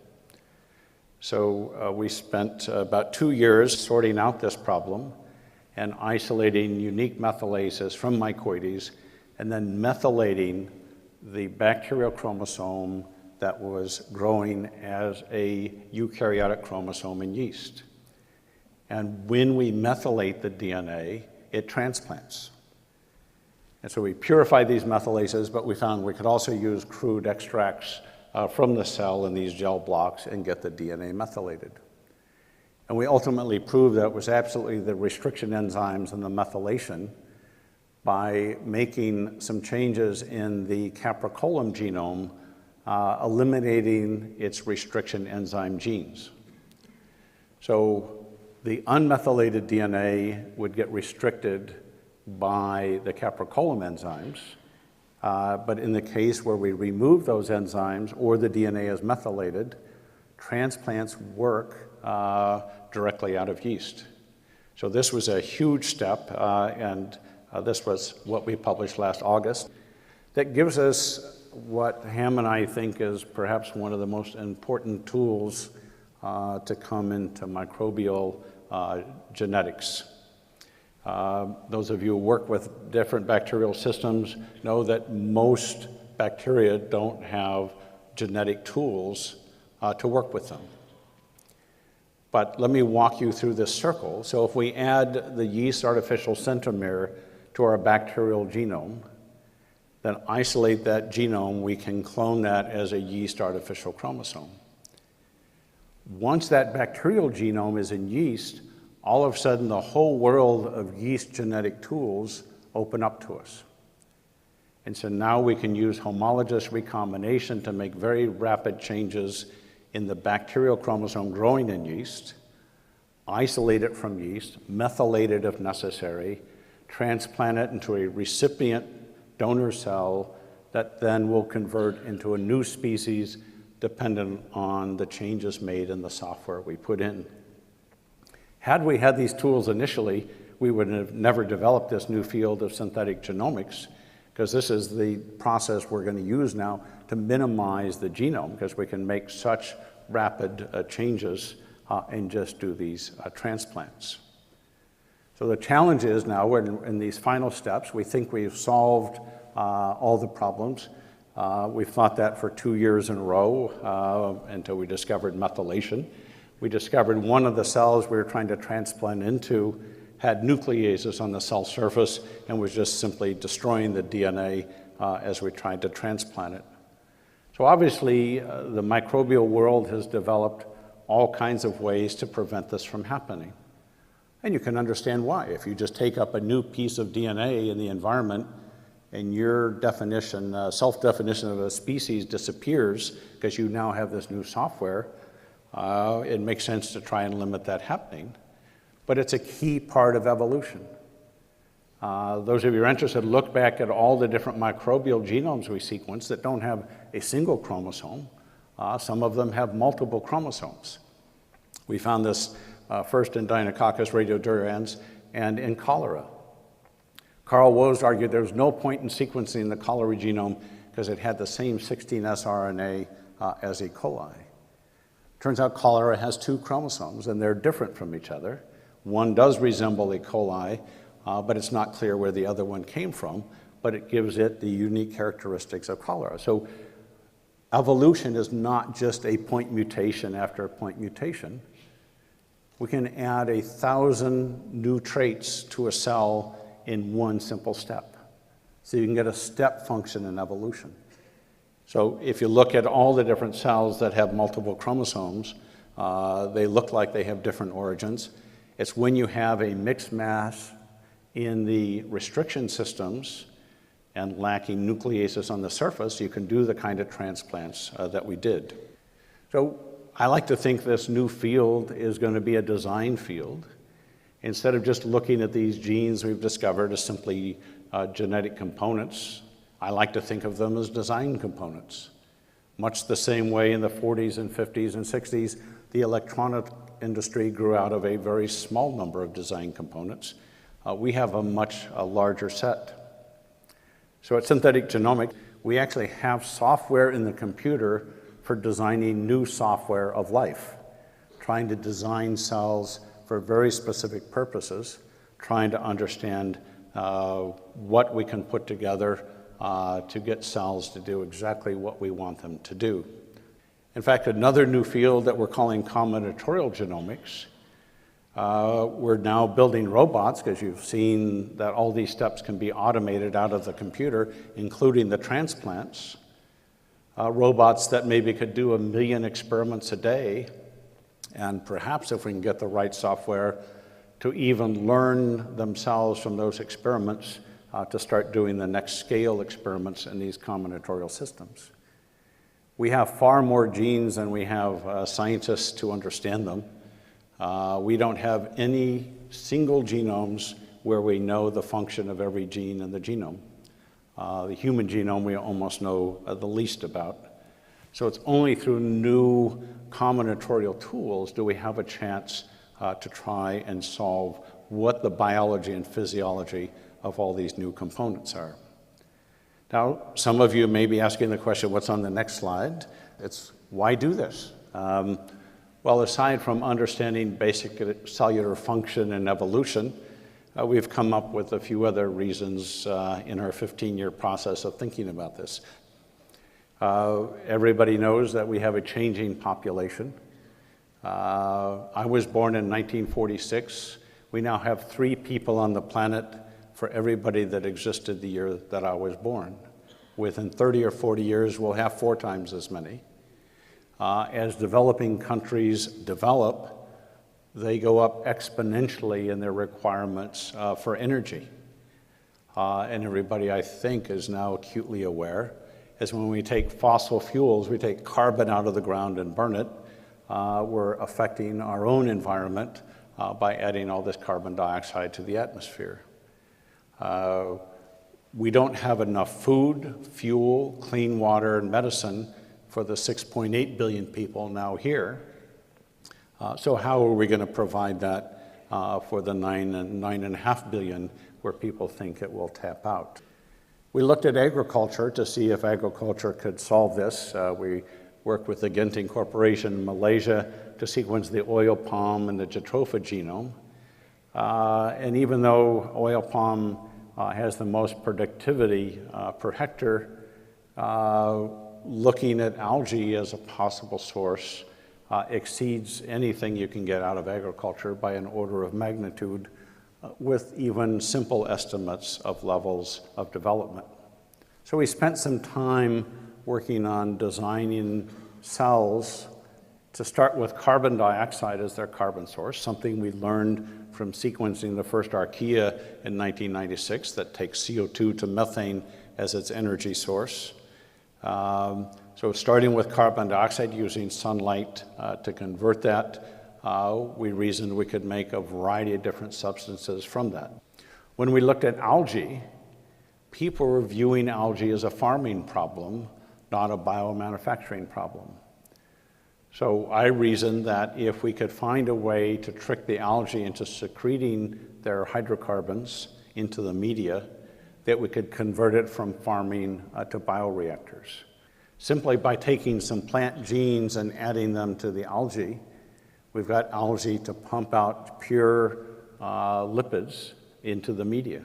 So we spent about 2 years sorting out this problem and isolating unique methylases from mycoides, and then methylating the bacterial chromosome that was growing as a eukaryotic chromosome in yeast. And when we methylate the DNA, it transplants. And so we purified these methylases, but we found we could also use crude extracts from the cell in these gel blocks and get the DNA methylated. And we ultimately proved that it was absolutely the restriction enzymes and the methylation by making some changes in the capricolum genome, eliminating its restriction enzyme genes. So the unmethylated DNA would get restricted by the capricolum enzymes, but in the case where we remove those enzymes or the DNA is methylated, transplants work directly out of yeast. So this was a huge step, and this was what we published last August. That gives us what Ham and I think is perhaps one of the most important tools to come into microbial genetics. Those of you who work with different bacterial systems know that most bacteria don't have genetic tools to work with them. But let me walk you through this circle. So if we add the yeast artificial centromere to our bacterial genome, then isolate that genome, we can clone that as a yeast artificial chromosome. Once that bacterial genome is in yeast, all of a sudden the whole world of yeast genetic tools open up to us. And so now we can use homologous recombination to make very rapid changes in the bacterial chromosome growing in yeast, isolate it from yeast, methylate it if necessary, transplant it into a recipient donor cell that then will convert into a new species dependent on the changes made in the software we put in. Had we had these tools initially, we would have never developed this new field of synthetic genomics, because this is the process we're going to use now to minimize the genome, because we can make such rapid changes and just do these transplants. So the challenge is now we're in these final steps. We think we've solved all the problems. We've thought that for 2 years in a row until we discovered methylation. We discovered one of the cells we were trying to transplant into had nucleases on the cell surface and was just simply destroying the DNA as we tried to transplant it. So obviously, the microbial world has developed all kinds of ways to prevent this from happening. And you can understand why. If you just take up a new piece of DNA in the environment and your definition, self-definition of a species disappears because you now have this new software, it makes sense to try and limit that happening. But it's a key part of evolution. Those of you who are interested, look back at all the different microbial genomes we sequence that don't have a single chromosome. Some of them have multiple chromosomes. We found this first in Deinococcus radiodurans and in cholera. Carl Woese argued there was no point in sequencing the cholera genome because it had the same 16S RNA as E. coli. Turns out cholera has 2 chromosomes, and they're different from each other. One does resemble E. coli, but it's not clear where the other one came from, but it gives it the unique characteristics of cholera. So evolution is not just a point mutation after a point mutation. We can add 1,000 new traits to a cell in one simple step. So you can get a step function in evolution. So if you look at all the different cells that have multiple chromosomes, they look like they have different origins. It's when you have a mixed mass in the restriction systems and lacking nucleases on the surface, you can do the kind of transplants that we did. So I like to think this new field is going to be a design field. Instead of just looking at these genes we've discovered as simply genetic components, I like to think of them as design components. Much the same way in the 40s and 50s and 60s, the electronic industry grew out of a very small number of design components. We have a much larger set. So at Synthetic Genomics, we actually have software in the computer for designing new software of life, trying to design cells for very specific purposes, trying to understand what we can put together to get cells to do exactly what we want them to do. In fact, another new field that we're calling combinatorial genomics, we're now building robots, because you've seen that all these steps can be automated out of the computer, including the transplants. Robots that maybe could do 1 million experiments a day, and perhaps if we can get the right software to even learn themselves from those experiments to start doing the next scale experiments in these combinatorial systems. We have far more genes than we have scientists to understand them. We don't have any single genomes where we know the function of every gene in the genome. The human genome we almost know the least about. So it's only through new combinatorial tools do we have a chance to try and solve what the biology and physiology of all these new components are. Now, some of you may be asking the question, what's on the next slide? It's, why do this? Well, aside from understanding basic cellular function and evolution, we've come up with a few other reasons in our 15-year process of thinking about this. Everybody knows that we have a changing population. I was born in 1946. We now have 3 people on the planet for everybody that existed the year that I was born. Within 30 or 40 years, we'll have 4 times as many. As developing countries develop, they go up exponentially in their requirements for energy. And everybody, I think, is now acutely aware, is when we take fossil fuels, we take carbon out of the ground and burn it, we're affecting our own environment by adding all this carbon dioxide to the atmosphere. We don't have enough food, fuel, clean water, and medicine for the 6.8 billion people now here. So how are we going to provide that for the 9.5 billion where people think it will tap out? We looked at agriculture to see if agriculture could solve this. We worked with the Genting Corporation in Malaysia to sequence the oil palm and the jatropha genome. And even though oil palm has the most productivity per hectare, looking at algae as a possible source exceeds anything you can get out of agriculture by an order of magnitude with even simple estimates of levels of development. So we spent some time working on designing cells to start with carbon dioxide as their carbon source, something we learned from sequencing the first archaea in 1996 that takes CO2 to methane as its energy source. So starting with carbon dioxide, using sunlight to convert that, we reasoned we could make a variety of different substances from that. When we looked at algae, people were viewing algae as a farming problem, not a biomanufacturing problem. So I reasoned that if we could find a way to trick the algae into secreting their hydrocarbons into the media, that we could convert it from farming to bioreactors. Simply by taking some plant genes and adding them to the algae, we've got algae to pump out pure lipids into the media.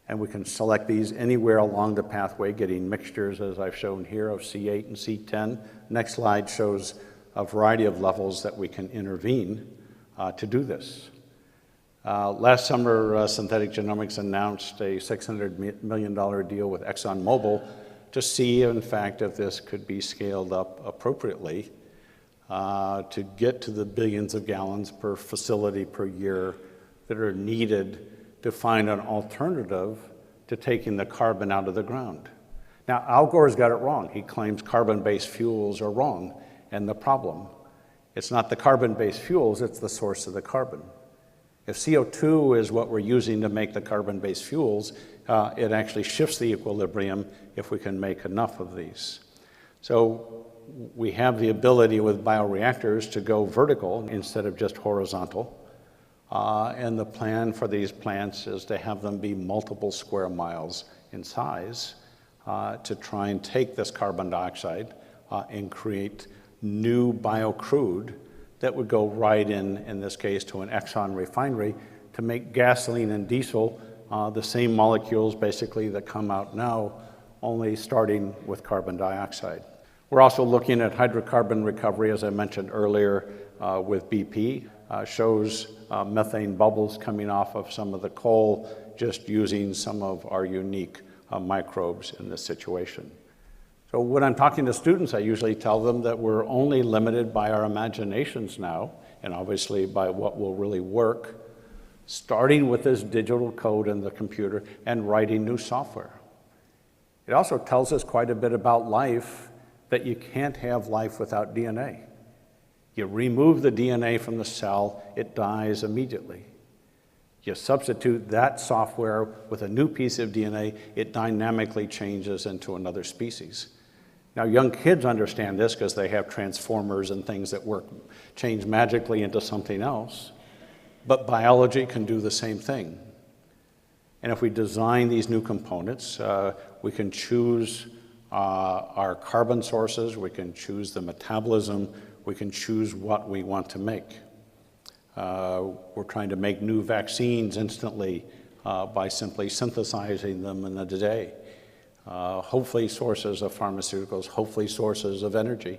And we can select these anywhere along the pathway, getting mixtures, as I've shown here, of C8 and C10. Next slide shows a variety of levels that we can intervene to do this. Last summer, Synthetic Genomics announced a $600 million deal with ExxonMobil to see, in fact, if this could be scaled up appropriately to get to the billions of gallons per facility per year that are needed to find an alternative to taking the carbon out of the ground. Now, Al Gore's got it wrong. He claims carbon-based fuels are wrong, and the problem, it's not the carbon-based fuels, it's the source of the carbon. If CO2 is what we're using to make the carbon-based fuels, it actually shifts the equilibrium if we can make enough of these. So we have the ability with bioreactors to go vertical instead of just horizontal. And the plan for these plants is to have them be multiple square miles in size to try and take this carbon dioxide and create new biocrude that would go right in this case, to an Exxon refinery to make gasoline and diesel, the same molecules basically that come out now, only starting with carbon dioxide. We're also looking at hydrocarbon recovery, as I mentioned earlier, with BP. Shows methane bubbles coming off of some of the coal, just using some of our unique microbes in this situation. So when I'm talking to students, I usually tell them that we're only limited by our imaginations now, and obviously by what will really work, starting with this digital code in the computer and writing new software. It also tells us quite a bit about life, that you can't have life without DNA. You remove the DNA from the cell, it dies immediately. You substitute that software with a new piece of DNA, it dynamically changes into another species. Now, young kids understand this because they have transformers and things that change magically into something else. But biology can do the same thing. And if we design these new components, we can choose our carbon sources, we can choose the metabolism, we can choose what we want to make. We're trying to make new vaccines instantly by simply synthesizing them in a day. Hopefully sources of pharmaceuticals, hopefully sources of energy.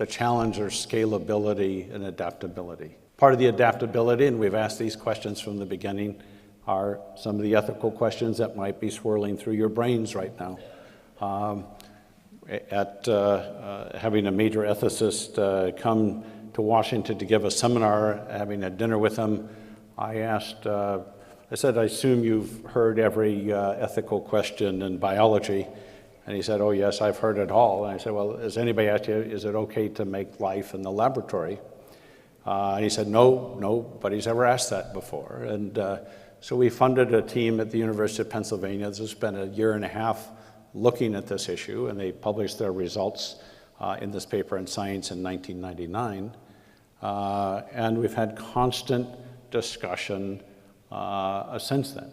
The challenge are scalability and adaptability. Part of the adaptability, and we've asked these questions from the beginning, are some of the ethical questions that might be swirling through your brains right now. Having a major ethicist come to Washington to give a seminar, having a dinner with him, I said, I assume you've heard every ethical question in biology. And he said, oh yes, I've heard it all. And I said, well, has anybody asked you, is it okay to make life in the laboratory? And he said, no, nobody's ever asked that before. And so we funded a team at the University of Pennsylvania. This has been a year and a half looking at this issue, and they published their results in this paper in Science in 1999. And we've had constant discussion since then.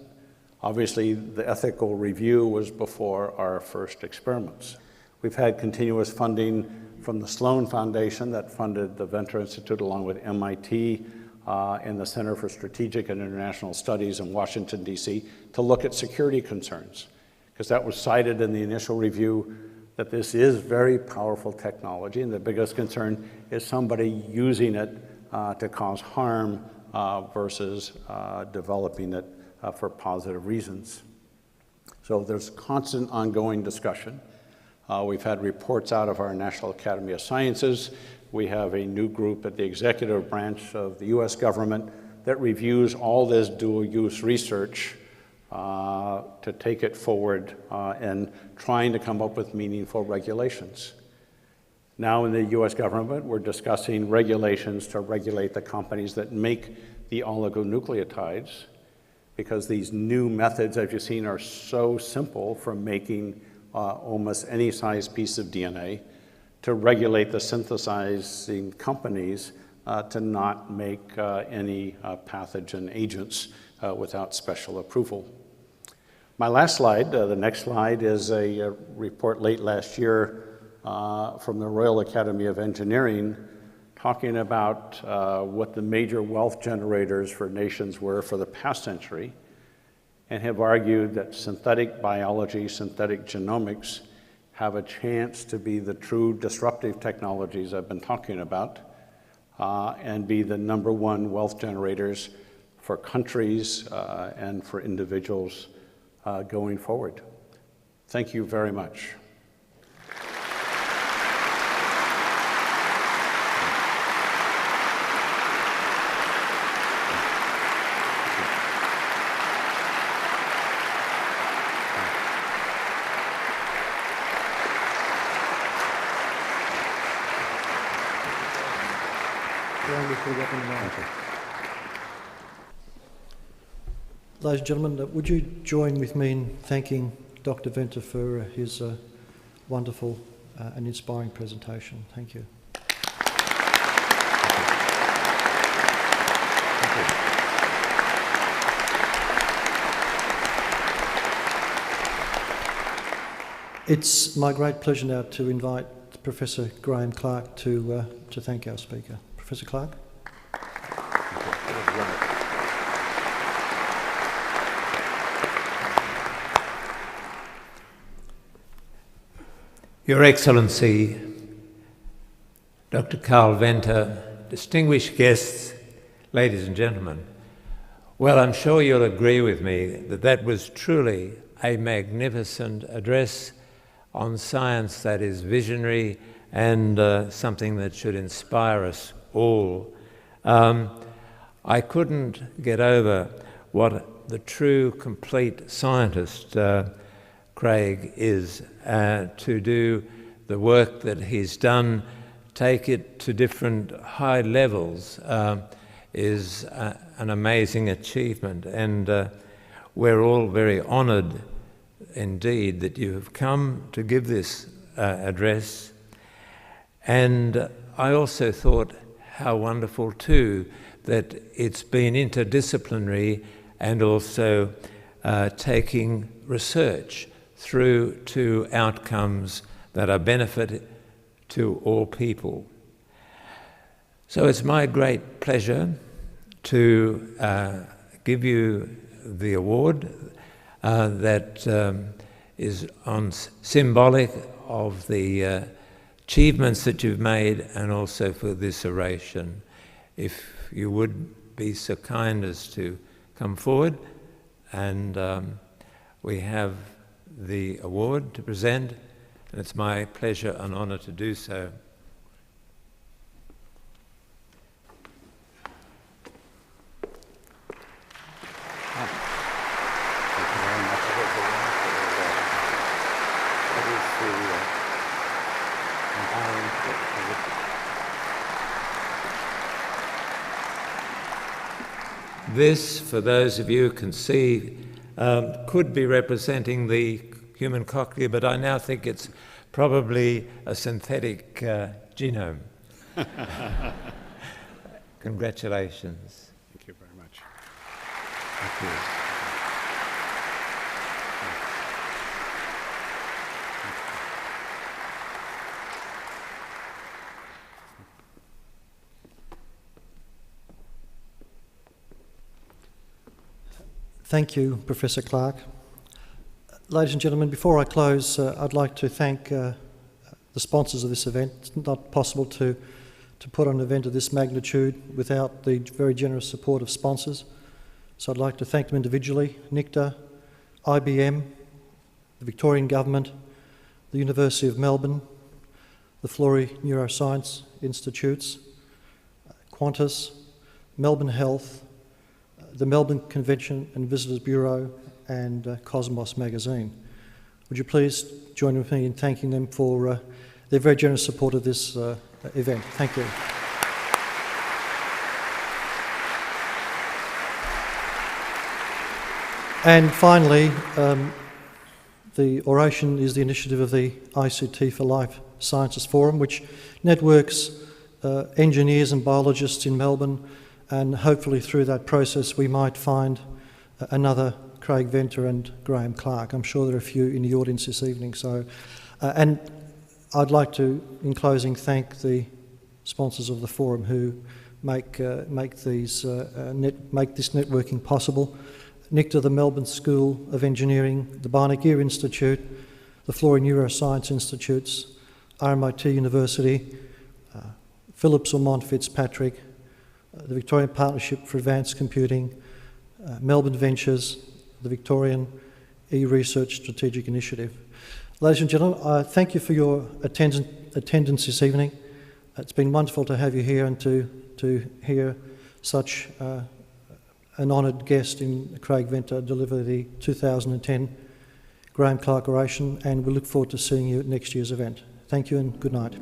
Obviously, the ethical review was before our first experiments. We've had continuous funding from the Sloan Foundation that funded the Venture Institute along with MIT and the Center for Strategic and International Studies in Washington, D.C. to look at security concerns, because that was cited in the initial review that this is very powerful technology, and the biggest concern is somebody using it to cause harm versus developing it for positive reasons. So there's constant ongoing discussion. We've had reports out of our National Academy of Sciences. We have a new group at the executive branch of the US government that reviews all this dual-use research to take it forward and trying to come up with meaningful regulations. Now in the US government, we're discussing regulations to regulate the companies that make the oligonucleotides, because these new methods, as you've seen, are so simple for making almost any size piece of DNA, to regulate the synthesizing companies to not make any pathogen agents without special approval. My last slide, the next slide, is a report late last year from the Royal Academy of Engineering talking about what the major wealth generators for nations were for the past century, and have argued that synthetic biology, synthetic genomics, have a chance to be the true disruptive technologies I've been talking about, and be the #1 wealth generators for countries and for individuals going forward. Thank you very much. Ladies and gentlemen, would you join with me in thanking Dr. Venter for his wonderful and inspiring presentation. Thank you. It's my great pleasure now to invite Professor Graeme Clark to thank our speaker. Professor Clark. Your Excellency, Dr. Carl Venter, distinguished guests, ladies and gentlemen, well, I'm sure you'll agree with me that that was truly a magnificent address on science that is visionary and something that should inspire us all. I couldn't get over what the true complete scientist Craig is, to do the work that he's done, take it to different high levels, is an amazing achievement. And we're all very honoured indeed that you have come to give this address. And I also thought how wonderful too that it's been interdisciplinary and also taking research through to outcomes that are benefit to all people. So it's my great pleasure to give you the award that is symbolic of the achievements that you've made and also for this oration. If you would be so kind as to come forward, and we have the award to present, and it's my pleasure and honour to do so. This, for those of you who can see, could be representing the human cochlea, but I now think it's probably a synthetic genome. Congratulations. Thank you very much. Thank you. Thank you, Professor Clark. Ladies and gentlemen, before I close, I'd like to thank the sponsors of this event. It's not possible to put on an event of this magnitude without the very generous support of sponsors. So I'd like to thank them individually: NICTA, IBM, the Victorian Government, the University of Melbourne, the Florey Neuroscience Institutes, Qantas, Melbourne Health, the Melbourne Convention and Visitors Bureau, and Cosmos magazine. Would you please join with me in thanking them for their very generous support of this event. Thank you. And finally, the oration is the initiative of the ICT for Life Sciences Forum, which networks engineers and biologists in Melbourne, and hopefully through that process we might find another Craig Venter and Graeme Clark. I'm sure there are a few in the audience this evening. So, and I'd like to, in closing, thank the sponsors of the forum who make this networking possible. NICTA, the Melbourne School of Engineering, the Barnett Gear Institute, the Florey Neuroscience Institutes, RMIT University, Phillips Ormond Fitzpatrick, the Victorian Partnership for Advanced Computing, Melbourne Ventures, the Victorian E-Research Strategic Initiative. Ladies and gentlemen, thank you for your attendance this evening. It's been wonderful to have you here and to hear such an honoured guest in Craig Venter deliver the 2010 Graeme Clark Oration, and we look forward to seeing you at next year's event. Thank you and good night.